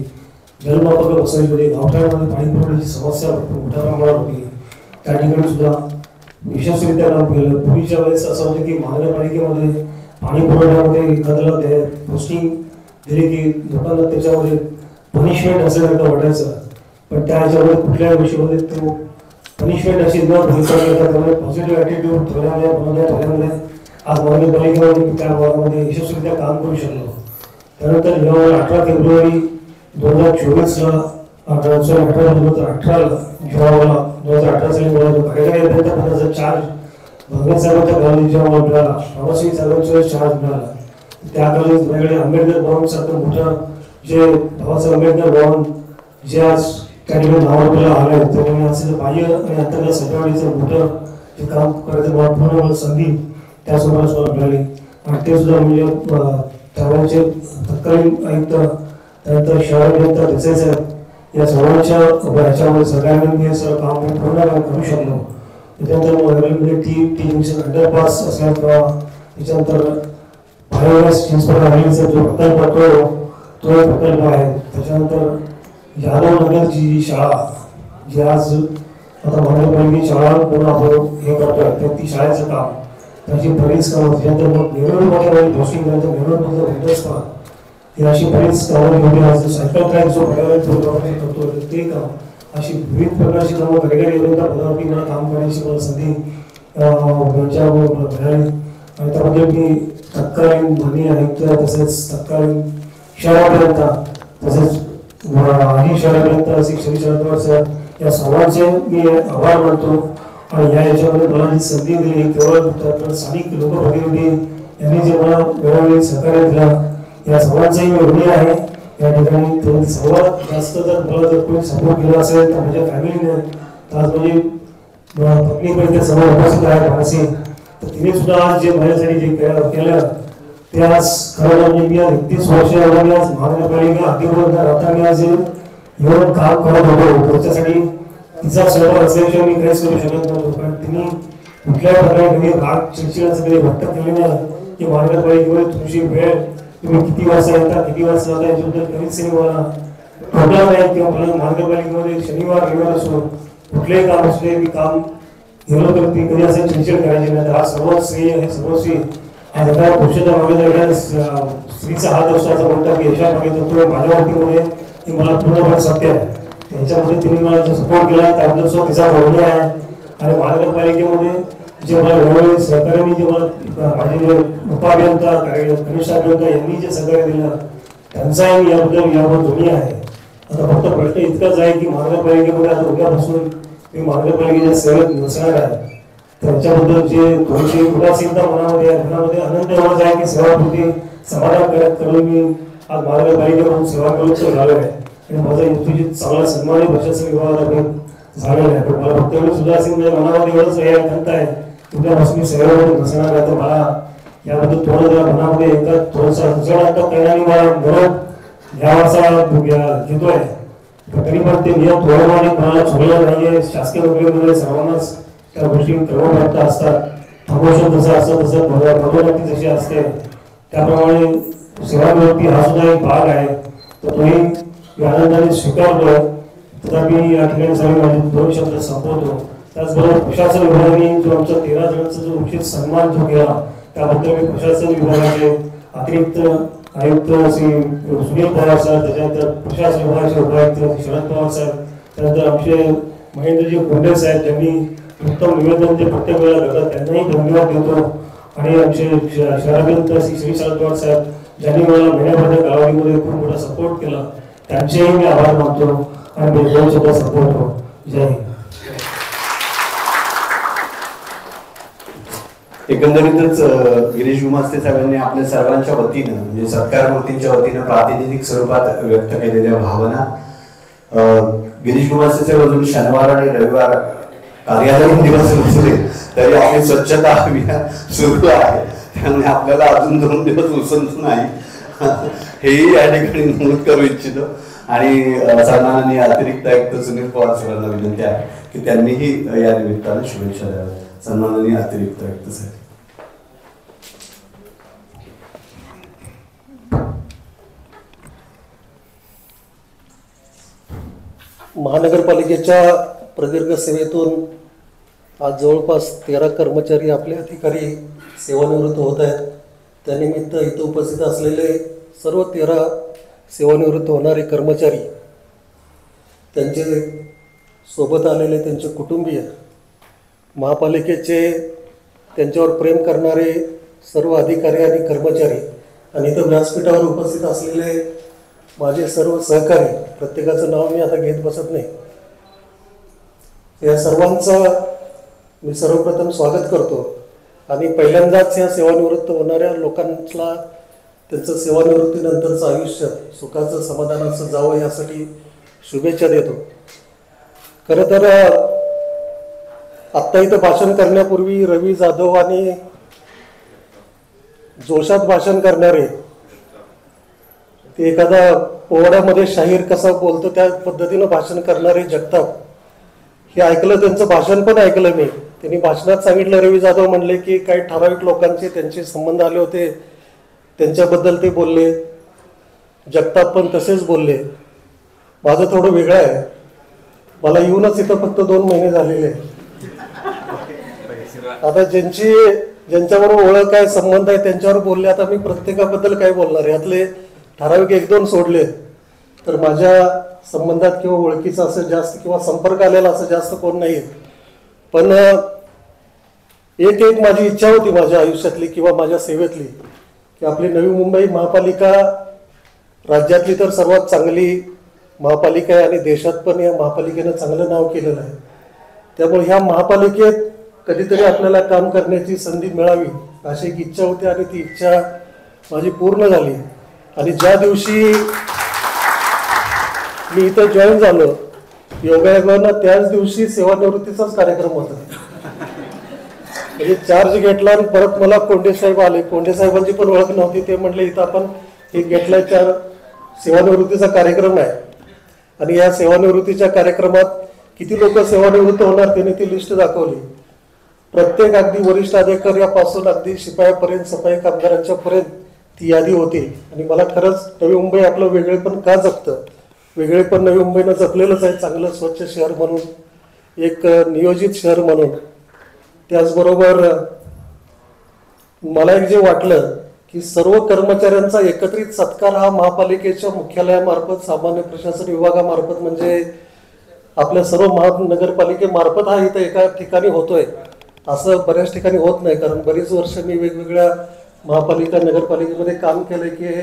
जलमापक बसवायची होती. गावठाणामध्ये पाणी पुरवठ्याची समस्या मोठ्या प्रमाणात होती. त्या ठिकाणी सुद्धा यशस्वीरित्या काम केलं. पूर्वीच्या वेळेस असं होतं की महानगरपालिकेमध्ये पाणी पुरवठ्यामध्ये एखाद्याला पोस्टिंग दिली की लोकांना त्याच्यामध्ये पनिशमेंट असल्यासारखं वाटायचं. पण त्या ह्याच्यामध्ये कुठल्या विषयामध्ये तो पनिशमेंट अशी न भेटता त्यामुळे पॉझिटिव्ह ॲटिट्यूड ठेवल्यामुळे आज महानगरपालिकेमध्ये त्या भागामध्ये यशस्वीरित्या काम करू शकलो. त्यानंतर जेव्हा 18 फेब्रुवारी 2024 2018 साली कार्यकारी अभियंता पदाचा चार्ज भगवत साहेबांच्या काळात जेव्हा मला मिळाला, बाबासाहेब साहेबांच्या चार्ज मिळाला, त्याकाळी वेगवेगळे आंबेडकर भवन सारखं मोठं जे बाबासाहेब आंबेडकर भवन जे आज काही नावाला आलं त्यामुळे असं बाह्य आणि अंतर्गत सजावटीचं मोठं जे काम करायचं मला पूर्ण संधी त्यासोबत मला मिळाली. आणि ते सुद्धा म्हणजे त्यावेळेचे तत्कालीन आयुक्त, त्यानंतर शहर अभियंता देसाई साहेब या सर्वांच्या ह्याच्यामध्ये सहकार्याने मी सगळं काम पूर्ण करू शकलो. त्याच्यानंतर टी जंक्शन अंडरपास असेल किंवा त्याच्यानंतर बायोगॅस ट्रान्सफर जो प्रकल्प तो प्रकल्प आहे. त्याच्यानंतर यादव नगरची जी शाळा जी आज आता महानगरपालिकेची शाळा पूर्ण आपण हे करतोय तर ती शाळेचं काम त्याची बरीच कामं. त्याच्यानंतर मग नेरूळमध्ये पोस्टिंग करायचं, नेरूळमध्ये भेटस्था ही अशी बरीच कामं घेऊन आज सायकल ट्रॅक जो पर्यावरण करतो ते काम, अशी विविध प्रकारची कामं कार्यकारी अभियंता पदावरती मला काम करण्याची मला संधी मिळाली. आणि त्यामध्ये मी तत्कालीन माननीय आयुक्त तसेच तत्कालीन शहरापर्यंत तसेच आणि शहरापर्यंत शिक्षण शरद पवार साहेब या सर्वांचे मी आभार मानतो. आणि या याच्यामध्ये मला जी संधी दिली केवळ स्थानिक लोकप्रतिनिधी यांनी जे मला वेळोवेळी सहकार्य दिलं या सर्वांचाही मी ऋणी आहे. या ठिकाणी सर्वात जास्त जर मला जर कोणी सपोर्ट केला असेल तर माझ्या फॅमिलीने, आज माझी पत्नी पण त्या समोर उपस्थित आहे फारसी, तर तिने सुद्धा आज जे माझ्यासाठी जे केलं ते आज खरं म्हणजे मी 31 वर्ष मी आज महानगरपालिका अधिकृत राहता मी आज एवढं काम करत होतो त्याच्यासाठी तिचा सहभाग असल्याशिवाय मी काहीच करू शकत नव्हतो. कारण तिने कुठल्याही प्रकारे कधी राग चिडचिडाचं कधी व्यक्त केले नाही की महानगरपालिकेमध्ये तुमची वेळ तुम्ही किती वाजता येता किती वाजता जाता याच्याबद्दल कधीच मला प्रॉब्लेम नाही. किंवा मला महानगरपालिकेमध्ये शनिवार रविवार असो कुठलेही काम असले मी काम गेलो तर ती कधी असं चिडचिड करायची नाही. हा सर्व श्रेय हे सर्वश्री आज एका पुरुषाच्या मागे स्त्रीचा हात असतो असं म्हणतात की यशा मागे तो माझ्या बाबतीमध्ये हे मला पूर्णपणे सत्य आहे. त्याच्यामध्ये तिने मला जो सपोर्ट केला त्याबद्दल सुद्धा तिचा गौरव आहे. आणि महानगरपालिकेमध्ये जे मला वेळोवेळी सहकार्याने जे मला माझे जे उपाभियंता कनिष्ठ अभियंता यांनी जे सहकार्य दिलं त्यांचाही मी याबद्दल ऋणी आहे. आता फक्त प्रश्न इतकाच आहे की महानगरपालिकेमध्ये आता उद्यापासून मी महानगरपालिकेच्या सेवेत नसणार आहे. त्याच्याबद्दल जे थोडीशी उदासीनता मनामध्ये आनंद एवढाच आहे की सेवापुरती समाधान करून मी आज महानगरपालिकेकडून सेवा करून झालो आहे. आणि माझा युतीची चांगला सन्मान प्रशासन विभागात झालेला आहे. पण मला फक्त एवढं उदासीन मनामध्ये एवढंच हे खंत आहे उद्यापासून मी सेवेमध्ये नसणार आहे. तर मला याबद्दल थोडं जरा मनामध्ये एका थोडंसं करण्याने मला निरोप घ्यावाचा घेतोय. तरी पण ते नियम थोडं कोणाला सोडलं नाहीये. शासकीय नोकरीमध्ये सर्वांनाच त्या गोष्टी कर्मप्राप्त असतात. प्रमोशन जसं असतं तसं पदोन्नती जशी असते त्याप्रमाणे सेवानिवृत्ती हा सुद्धा एक भाग आहे. तर तोही आनंदाने स्वीकारतोय. तथापि या ठिकाणी सगळे माझे 2 शब्द संपवतो. त्याचबरोबर प्रशासन विभागाने जो आमचा 13 जणांचा जो उचित सन्मान जो केला त्याबद्दल मी प्रशासन विभागाचे अतिरिक्त आयुक्त श्री सुनील पवार साहेब, त्याच्यानंतर प्रशासन विभागाचे उपायुक्त शरद पवार साहेब, त्यानंतर आमचे महेंद्रजी कोंडे साहेब ज्यांनी उत्तम निवेदन जे प्रत्येक वेळेला करतात त्यांनाही धन्यवाद देतो. आणि आमचे शहराभियंता श्री शरद पवार साहेब ज्यांनी मला महिन्याभराच्या कालावधीमध्ये खूप मोठा सपोर्ट केला त्यांचेही मी आभार मानतो आणि मी 2 शब्द संपवतो. जय हिंद. एकंदरीतच गिरीश गुमास्ते साहेबांनी आपल्या सर्वांच्या वतीनं म्हणजे सत्कार मूर्तींच्या वतीनं प्रातिनिधिक स्वरूपात व्यक्त केलेल्या भावना. गिरीश गुमास्ते साहेब अजून शनिवार आणि रविवार कार्यालयीन दिवस नसले तरी आपली स्वच्छता अभियान सुरू आहे. त्यामुळे आपल्याला अजून 2 दिवस उसंत नाही हेही या ठिकाणी नमूद करू इच्छितो. आणि सन्माननीय अतिरिक्त आयुक्त सुनील पवार साहेबांना विनंती आहे की त्यांनीही या निमित्ताने शुभेच्छा द्याव्या. सन्माननीय अतिरिक्त आयुक्त साहेब. महानगरपालिकेच्या प्रदीर्घ सेवेतून आज जवळपास 13 कर्मचारी आपले अधिकारी सेवानिवृत्त होत आहेत. त्यानिमित्त इथं उपस्थित असलेले सर्व 13 सेवानिवृत्त होणारे कर्मचारी, त्यांचे सोबत आलेले त्यांचे कुटुंबीय, महापालिकेचे त्यांच्यावर प्रेम करणारे सर्व अधिकारी आणि कर्मचारी आणि इथं व्यासपीठावर उपस्थित असलेले माझे सर्व सहकारी, प्रत्येकाचं नाव मी आता घेत बसत नाही, या सर्वांचं मी सर्वप्रथम स्वागत करतो आणि पहिल्यांदाच या सेवानिवृत्त होणाऱ्या लोकांना त्यांचं सेवानिवृत्तीनंतरचं आयुष्य सुखाचं समाधानाचं जावं यासाठी शुभेच्छा देतो. खरं तर आत्ता इथं भाषण करण्यापूर्वी रवी जाधव आणि जोशात भाषण करणारे ते एखादा पोवाड्यामध्ये शाहीर कसा बोलतो त्या पद्धतीनं भाषण करणारे जगताप, हे ऐकलं, त्यांचं भाषण पण ऐकलं मी. त्यांनी भाषणात सांगितलं, रवी जाधव म्हणले की काही ठराविक लोकांचे त्यांचे संबंध आले होते, त्यांच्याबद्दल ते बोलले. जगताप पण तसेच बोलले. माझं थोडं वेगळं आहे, मला येऊनच इथं फक्त 2 महिने झालेले. आता ज्यांच्याबरोबर ओळख आहे, संबंध आहे, त्यांच्यावर बोलले. आता मी प्रत्येकाबद्दल काय बोलणार, यातले ठराविक 1-2 सोडले तर माझ्या संबंधात किंवा ओळखीचं असं जास्त किंवा संपर्क आलेला असं जास्त कोण नाही. पण एक माझी इच्छा होती माझ्या आयुष्यातली किंवा माझ्या सेवेतली की आपली नवी मुंबई महापालिका राज्यातली तर सर्वात चांगली महापालिका आहे आणि देशात पण या महापालिकेनं चांगलं नाव केलेलं आहे. त्यामुळे ह्या महापालिकेत कधीतरी आपल्याला काम करण्याची संधी मिळावी अशी एक इच्छा होती आणि ती इच्छा माझी पूर्ण झाली. आणि ज्या दिवशी मी इथं जॉईन झालो, योगायोगानं त्याच दिवशी सेवानिवृत्तीचाच कार्यक्रम होता. म्हणजे चार्ज घेतला आणि परत मला कोंडे साहेब आले. कोंडे साहेबांची पण ओळख नव्हती. ते म्हणले इथं आपण एक घेतलाय, सेवानिवृत्तीचा कार्यक्रम आहे आणि या सेवानिवृत्तीच्या कार्यक्रमात किती लोक सेवानिवृत्त होणार त्यांनी ती लिस्ट दाखवली. प्रत्येक अगदी वरिष्ठ अधिकाऱ्यापासून अगदी शिपायापर्यंत, सफाई कामगारांच्या पर्यंत ती यादी होती. आणि मला खरंच नवी मुंबई आपलं वेगळेपण का जपतं, वेगळेपण नवी मुंबईनं जपलेलंच आहे, चांगलं स्वच्छ शहर म्हणून, एक नियोजित शहर म्हणून. त्याचबरोबर मला एक जे वाटलं की सर्व कर्मचाऱ्यांचा एकत्रित सत्कार हा महापालिकेच्या मुख्यालयामार्फत, सामान्य प्रशासन विभागामार्फत, म्हणजे आपल्या सर्व महानगरपालिकेमार्फत हा इथं एका ठिकाणी होतोय. असं बऱ्याच ठिकाणी होत नाही, कारण बरीच वर्ष मी वेगवेगळ्या महापालिका नगरपालिकेमध्ये काम केलं की हे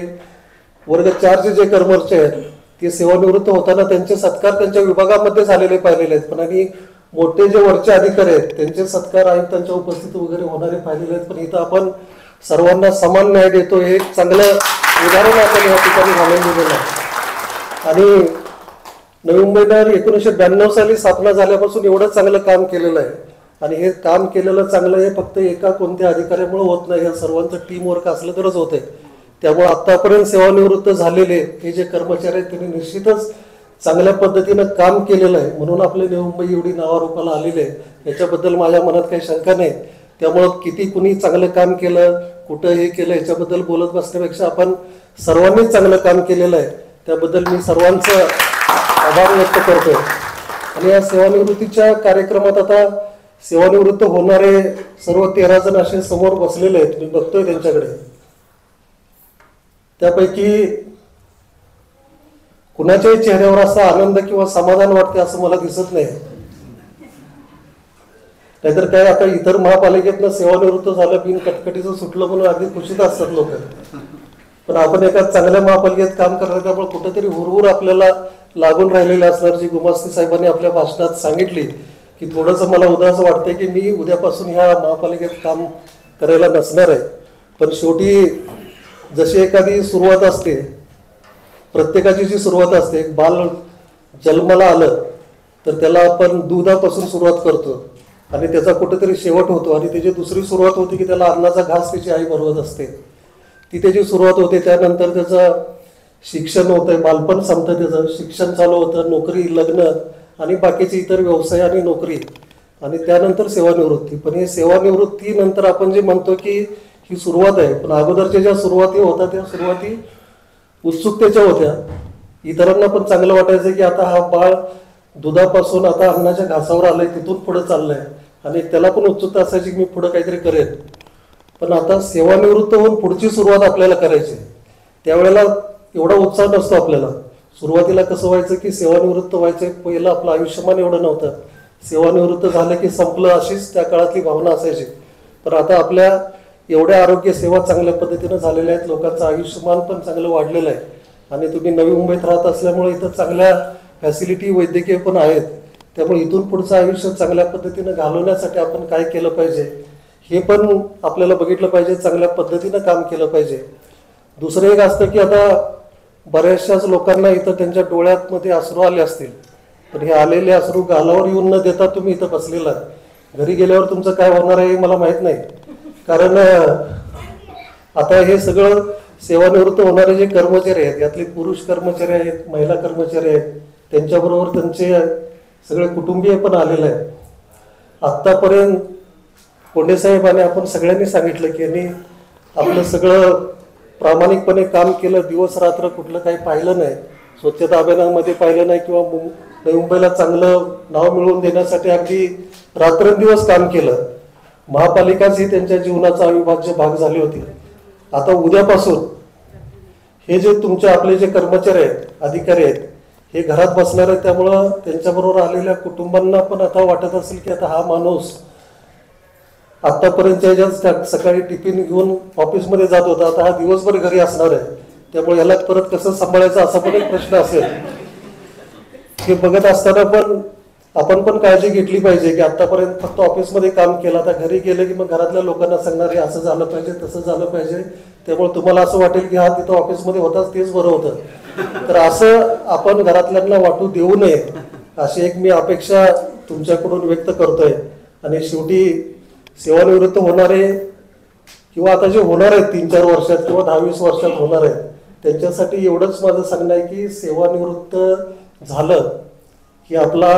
वर्ग 4चे जे कर्मचारी आहेत ते सेवानिवृत्त होताना त्यांचे सत्कार त्यांच्या विभागामध्ये झालेले पाहिलेले आहेत. पण आणि मोठे जे वरचे अधिकारी आहेत त्यांचे सत्कार आयुक्तांच्या उपस्थिती वगैरे होणारे पाहिलेले आहेत. पण इथं आपण सर्वांना समान न्याय देतो, हे एक चांगलं उदाहरण आपण या ठिकाणी घालून दिलेलं आहे. आणि नवी मुंबईनं 1992 साली स्थापना झाल्यापासून एवढं चांगलं काम केलेलं आहे. आणि हे काम केलेलं चांगलं हे फक्त एका कोणत्या अधिकाऱ्यामुळे होत नाही, या सर्वांचं टीमवर्क असलं तरच होतंय. त्यामुळे आतापर्यंत सेवानिवृत्त झालेले हे जे कर्मचारी आहेत त्यांनी निश्चितच चांगल्या पद्धतीनं काम केलेलं आहे, म्हणून आपली नवी मुंबई एवढी नावारूपाला आलेली आहे. याच्याबद्दल माझ्या मनात काही शंका नाही. त्यामुळं किती कुणी चांगलं काम केलं, कुठं हे केलं याच्याबद्दल बोलत बसण्यापेक्षा आपण सर्वांनीच चांगलं काम केलेलं आहे, त्याबद्दल मी सर्वांचं आभार व्यक्त करतोय. आणि या सेवानिवृत्तीच्या कार्यक्रमात आता सेवानिवृत्त होणारे सर्व 13 जण असे समोर बसलेले आहेत, मी बघतोय त्यांच्याकडे. त्यापैकी कुणाच्याही चेहऱ्यावर असा आनंद किंवा समाधान वाटते असं मला दिसत नाही. नाहीतर काय, आता इतर महापालिकेतनं सेवानिवृत्त झालं, बिन कटकटीचं सुटलं म्हणून अगदी खुशीत असतात लोक. पण आपण एका चांगल्या महापालिकेत काम करणार, त्यामुळे कुठेतरी हुरहुर आपल्याला लागून राहिलेली असणार. जी गुमास्ती साहेबांनी आपल्या भाषणात सांगितली की थोडंसं मला उदास वाटतंय की मी उद्यापासून ह्या महापालिकेत काम करायला नसणार आहे. पण शेवटी जशी एखादी सुरुवात असते, प्रत्येकाची जी सुरुवात असते, एक बाल जन्माला आलं तर त्याला आपण दुधापासून सुरुवात करतो आणि त्याचा कुठेतरी शेवट होतो. आणि त्याची दुसरी सुरुवात होती की त्याला अन्नाचा घास त्याची आई भरवत असते, ती त्याची सुरुवात होते. त्यानंतर त्याचं शिक्षण होतं, बालपण संपतं, त्याचं शिक्षण चालू होतं, नोकरी, लग्न आणि बाकीचे इतर व्यवसाय आणि नोकरी, आणि त्यानंतर सेवानिवृत्ती. पण हे सेवानिवृत्तीनंतर आपण जे म्हणतो की ही सुरुवात आहे, पण अगोदरच्या ज्या सुरुवाती होत्या त्या सुरुवाती उत्सुकतेच्या होत्या. इतरांना पण चांगलं वाटायचं की आता हा बाळ दुधापासून आता अन्नाच्या घासावर आलंय, तिथून पुढे चाललंय, आणि त्याला पण उत्सुकता असायची की मी पुढे काहीतरी करेन. पण आता सेवानिवृत्त होऊन पुढची सुरुवात आपल्याला करायची, त्यावेळेला एवढा उत्साह नसतो आपल्याला. सुरुवातीला कसं व्हायचं की सेवानिवृत्त व्हायचं, पहिलं आपलं आयुष्यमान एवढं नव्हतं, सेवानिवृत्त झालं की संपलं, अशीच त्या काळातली भावना असायची. तर आता आपल्या एवढ्या आरोग्य सेवा चांगल्या पद्धतीनं झालेल्या आहेत, लोकांचं आयुष्यमान पण चांगलं वाढलेलं आहे. आणि तुम्ही नवी मुंबईत राहत असल्यामुळे इथं चांगल्या फॅसिलिटी वैद्यकीय पण आहेत. त्यामुळे इथून पुढचं आयुष्य चांगल्या पद्धतीनं घालवण्यासाठी आपण काय केलं पाहिजे हे पण आपल्याला बघितलं पाहिजे, चांगल्या पद्धतीनं काम केलं पाहिजे. दुसरं एक असतं की आता बऱ्याचशाच लोकांना इथं त्यांच्या डोळ्यामध्ये अश्रू आले असतील, पण हे आलेले अश्रू गालावर येऊन न देता तुम्ही इथं बसलेला आहे. घरी गेल्यावर तुमचं काय होणार आहे मला माहीत नाही, कारण आता हे सगळं सेवानिवृत्त होणारे जे कर्मचारी आहेत, यातले पुरुष कर्मचारी आहेत, महिला कर्मचारी आहेत, त्यांच्याबरोबर त्यांचे सगळे कुटुंबीय पण आलेले आहेत. आत्तापर्यंत कोंडेसाहेब आणि आपण सगळ्यांनी सांगितलं की यांनी आपलं सगळं प्रामाणिकपणे काम केलं, दिवस रात्र कुठलं काही पाहिलं नाही, स्वच्छता अभियानामध्ये पाहिलं नाही किंवा नवी मुंबईला चांगलं नाव मिळवून देण्यासाठी अगदी रात्रंदिवस काम केलं. महापालिकाच ही त्यांच्या जीवनाचा अविभाज्य भाग झाली होती. आता उद्यापासून हे जे तुमचे आपले जे कर्मचारी आहेत, अधिकारी आहेत, हे घरात बसणार आहेत. त्यामुळं त्यांच्याबरोबर आलेल्या कुटुंबांना पण आता वाटत असेल की आता हा माणूस आतापर्यंतच्या ज्या सकाळी टिफिन घेऊन ऑफिसमध्ये जात होता, आता हा दिवसभर घरी असणार आहे. त्यामुळे याला परत कसं सांभाळायचं असा पण एक प्रश्न असेल. हे बघत असताना पण आपण पण काळजी घेतली पाहिजे की आतापर्यंत फक्त ऑफिसमध्ये काम केलं, आता घरी गेलं की मग घरातल्या लोकांना सांगणार हे असं झालं पाहिजे, तसं झालं पाहिजे. त्यामुळे तुम्हाला असं वाटेल की हा तिथं ऑफिसमध्ये होताच तेच बरं होतं. तर असं आपण घरातल्यांना वाटू देऊ नये अशी एक मी अपेक्षा तुमच्याकडून व्यक्त करतोय. आणि शेवटी सेवानिवृत्त होणारे किंवा आता जे होणार आहेत 3-4 वर्षात किंवा 10-20 वर्षात होणार आहेत, त्यांच्यासाठी एवढंच माझं सांगणं आहे की सेवानिवृत्त झालं की आपला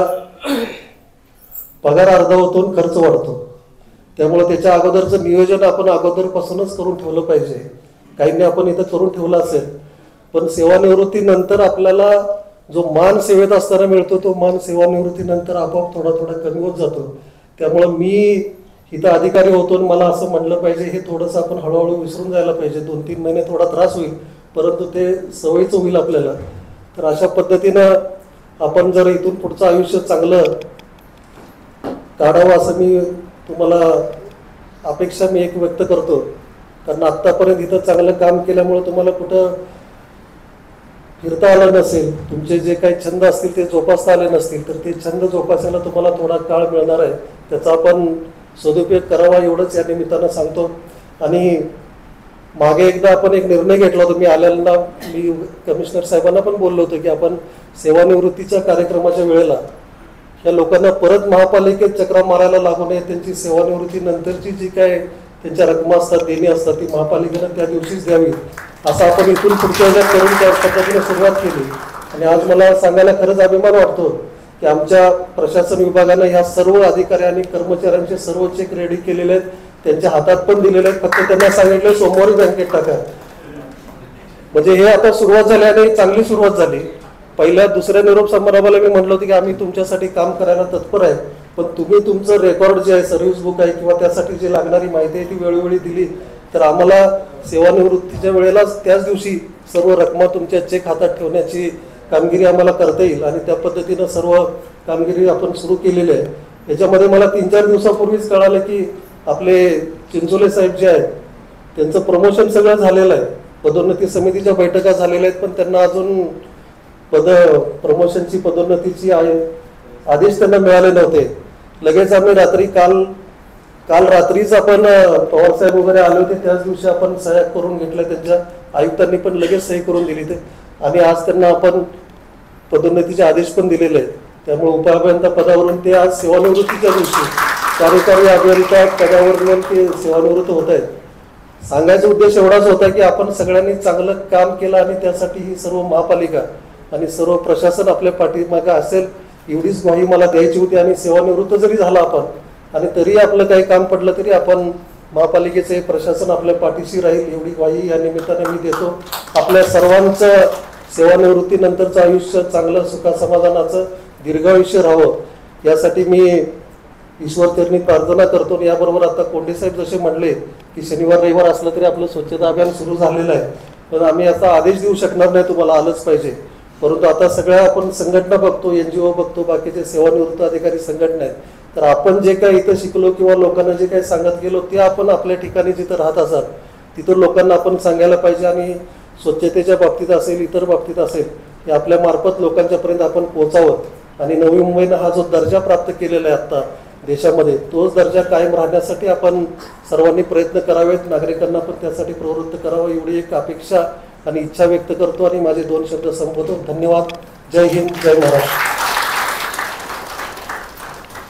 पगार अर्धा होतो, खर्च वाढतो. त्यामुळे त्याच्या अगोदरचं नियोजन आपण अगोदरपासूनच करून ठेवलं पाहिजे. काहींनी आपण इथं करून ठेवलं असेल, पण सेवानिवृत्तीनंतर आपल्याला जो मान सेवेत असताना मिळतो तो मान सेवानिवृत्तीनंतर आपोआप थोडा थोडा कमी होत जातो. त्यामुळं मी इथं अधिकारी होतो आणि मला असं म्हणलं पाहिजे हे थोडंसं आपण हळूहळू विसरून जायला पाहिजे. 2-3 महिने थोडा त्रास होईल, परंतु ते सवयीचं होईल आपल्याला. तर अशा पद्धतीनं आपण जर इथून पुढचं आयुष्य चांगलं काढावं असं मी तुम्हाला अपेक्षा मी एक व्यक्त करतो. कारण आत्तापर्यंत इथं चांगलं काम केल्यामुळे तुम्हाला कुठं फिरता आलं नसेल, तुमचे जे काही छंद असतील ते जोपासता आले नसतील, तर ते छंद जोपासायला तुम्हाला थोडा काळ मिळणार आहे. त्याचा आपण सदुपयोग करावा एवढंच या निमित्तानं सांगतो. आणि मागे एकदा आपण एक निर्णय घेतला होता, मी आलेला मी कमिशनर साहेबांना पण बोललो होतो की आपण सेवानिवृत्तीच्या कार्यक्रमाच्या वेळेला ह्या लोकांना परत महापालिकेत चक्रा मारायला लागू नये. त्यांची सेवानिवृत्तीनंतरची जी काय त्यांच्या रकमा असतात, देणी असतात, ती महापालिकेनं त्या दिवशीच द्यावी असं आपण इथून पुढच्या वेळेला करून त्या पद्धतीने सुरुवात केली. आणि आज मला सांगायला खरंच अभिमान वाटतो की आमच्या प्रशासन विभागानं ह्या सर्व अधिकारी आणि कर्मचाऱ्यांचे सर्व चेक रेडी केलेले आहेत, त्यांच्या हातात पण दिलेले आहेत. फक्त त्यांना सांगितलं सोमवारी बँकेत टाका. म्हणजे हे आता सुरुवात झाली आणि चांगली सुरुवात झाली. पहिल्या दुसऱ्या निरोप समारंभाला मी म्हटलं होतं की आम्ही तुमच्यासाठी काम करायला तत्पर आहे, पण तुम्ही तुमचं रेकॉर्ड जे आहे, सर्व्हिस बुक आहे किंवा त्यासाठी जी लागणारी माहिती आहे ती वेळोवेळी दिली तर आम्हाला सेवानिवृत्तीच्या वेळेलाच त्याच दिवशी सर्व रकमा तुमच्या चेक हातात ठेवण्याची कामगिरी आम्हाला करता येईल. आणि त्या पद्धतीनं सर्व कामगिरी आपण सुरू केलेली आहे. याच्यामध्ये मला 3-4 दिवसापूर्वीच कळालं की आपले चिंचोले साहेब जे आहेत त्यांचं प्रमोशन सगळं झालेलं आहे, पदोन्नती समितीच्या बैठका झालेल्या आहेत, पण त्यांना अजून प्रमोशनची पदोन्नतीची आदेश त्यांना मिळाले नव्हते. लगेच आम्ही काल रात्रीच आपण पवार साहेब वगैरे आले होते, त्याच दिवशी आपण सह्या करून घेतल्या, त्यांच्या आयुक्तांनी पण लगेच सही करून दिली ते. आणि आज त्यांना आपण पदोन्नतीचे आदेश पण दिलेले आहेत. त्यामुळे उपअभियंता पदावरून ते आज सेवानिवृत्तीच्या दिवशी कार्यकारी अभियंता पदावरून ते सेवानिवृत्त होत आहेत. सांगायचा उद्देश एवढाच होता की आपण सगळ्यांनी चांगलं काम केलं आणि त्यासाठी ही सर्व महापालिका आणि सर्व प्रशासन आपल्या पाठीमागे असेल एवढीच ग्वाही मला द्यायची होती. आणि सेवानिवृत्त जरी झाला आपण आणि तरी आपलं काही काम पडलं तरी आपण महापालिकेचे प्रशासन आपल्या पाठीशी राहील एवढी ग्वाही या निमित्ताने मी देतो. आपल्या सर्वांचं सेवानिवृत्तीनंतरचं आयुष्य चांगलं सुखासमाधानाचं दीर्घायुष्य राहावं यासाठी मी ईश्वरचरणी प्रार्थना करतो. याबरोबर आता कोंडेसाहेब जसे म्हणले की शनिवार रविवार असलं तरी आपलं स्वच्छता अभियान सुरू झालेलं आहे, पण आम्ही आता आदेश देऊ शकणार नाही तुम्हाला आलंच पाहिजे. परंतु आता सगळ्या आपण संघटना बघतो, NGO बघतो, बाकीचे सेवानिवृत्त अधिकारी संघटना आहेत, तर आपण जे काही इथं शिकलो किंवा लोकांना जे काही सांगत गेलो ते आपण आपल्या ठिकाणी जिथं राहत असाल तिथं लोकांना आपण सांगायला पाहिजे. आणि स्वच्छतेच्या बाबतीत असेल, इतर बाबतीत असेल, हे आपल्या मार्फत लोकांच्यापर्यंत आपण पोहोचावं आणि नवी मुंबईनं हा जो दर्जा प्राप्त केलेला आहे आता देशामध्ये, तोच दर्जा कायम राहण्यासाठी आपण सर्वांनी प्रयत्न करावेत, नागरिकांना पण त्यासाठी प्रवृत्त करावं, एवढी एक अपेक्षा आणि इच्छा व्यक्त करतो आणि माझे 2 शब्द संपवतो. धन्यवाद. जय हिंद, जय महाराष्ट्र.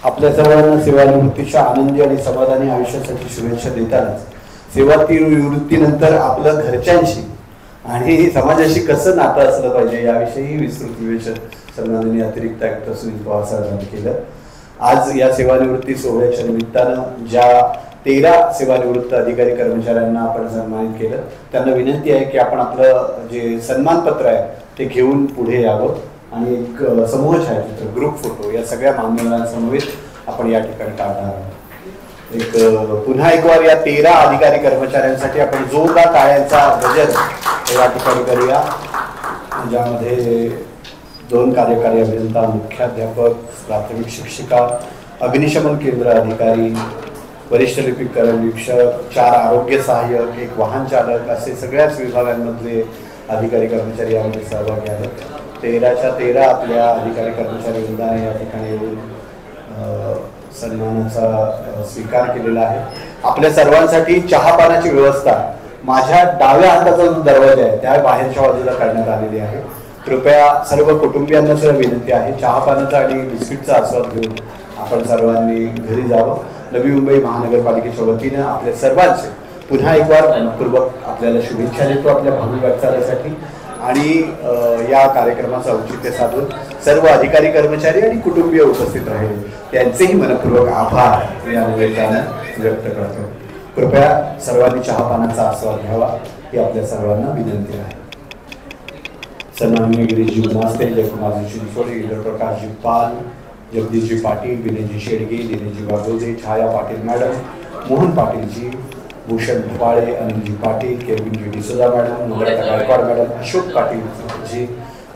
आपल्या सर्वांना सेवानिवृत्तीच्या आनंदी आणि समाधानी आयुष्यासाठी शुभेच्छा देतानाच सेवानिवृत्तीनंतर आपलं घरच्यांशी आणि समाजाशी कसं नातं असलं पाहिजे याविषयी विस्तृत विवेचन सन्माननीय अतिरिक्त आयुक्त सुनील पवार साहेबांनी केलं. आज या सेवानिवृत्ती सोहळ्याच्या निमित्तानं ज्या 13 सेवानिवृत्त अधिकारी कर्मचाऱ्यांना आपण सन्मानित केलं, त्यांना विनंती आहे की आपण आपलं जे सन्मानपत्र आहे ते घेऊन पुढे यावं आणि एक समूह छायाचित्र, ग्रुप फोटो या सगळ्या मान्यवरांसमवेत आपण या ठिकाणी काढणार आहोत. पुन्हा एक वार या 13 अधिकारी कर्मचाऱ्यांसाठी आपण जोरदार टाळ्यांचा गजर या ठिकाणी करूया, ज्यामध्ये 2 कार्यकारी अभियंता, मुख्याध्यापक, प्राथमिक शिक्षिका, अग्निशमन केंद्र अधिकारी, वरिष्ठ लिपिक निरीक्षक, 4 आरोग्य सहाय्यक, 1 वाहन चालक असे सगळ्याच विभागांमधले अधिकारी कर्मचारी यामध्ये सहभागी आहेत. 13च्या 13 आपल्या अधिकारी कर्मचारी वृंदाने या ठिकाणी येऊन सन्मानाचा स्वीकार केलेला आहे. आपल्या सर्वांसाठी चहापानाची व्यवस्था माझ्या डाव्या हाताचा जो दरवाजा आहे त्या बाहेरच्या बाजूला करण्यात आलेली आहे. कृपया सर्व कुटुंबियांना सुद्धा विनंती आहे, चहापानाचा आणि बिस्किटचा आस्वाद घेऊन आपण सर्वांनी घरी जावं. नवी मुंबई महानगरपालिकेच्या वतीनं आपल्या सर्वांचे पुन्हा एक वार मनपूर्वक आपल्याला शुभेच्छा देतो आपल्या भावी वाटचालीसाठी. आणि या कार्यक्रमाचं औचित्य साधून सर्व अधिकारी कर्मचारी आणि कुटुंबीय उपस्थित राहिले त्यांचेही मनपूर्वक आभार या निमित्तानं व्यक्त करतो. कृपया सर्वांनी चहापानाचा आस्वाद घ्यावा ही आपल्या सर्वांना विनंती आहे. सन्माननीय गिरीशजी उमास्ते, जयकुमारजी चिंचोळे, इंद्रप्रकाशजी पाल, जगदीशजी पाटील, विनयजी शेडगे, दिनेशजी वाघोजे, छाया पाटील मॅडम, मोहन पाटीलजी, भूषण भोपाळे, अनिलजी पाटील, केविनजी डिसोजा मॅडम, नम्रता गायकवाड मॅडम, अशोक पाटील जी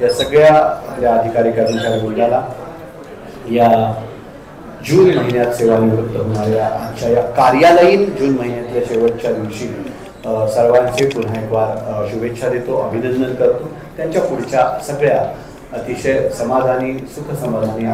या सगळ्या आपल्या अधिकारी कर्मचारी वर्गाला या जून महिन्यात सेवानिवृत्त होणाऱ्या आजच्या या कार्यालयीन जून महिन्यातल्या शेवटच्या दिवशी सर्वांचे पुन्हा एक वार शुभेच्छा देतो, अभिनंदन करतो. त्यांच्या पुढच्या सगळ्या अतिशय समाधानी, सुख समाधानी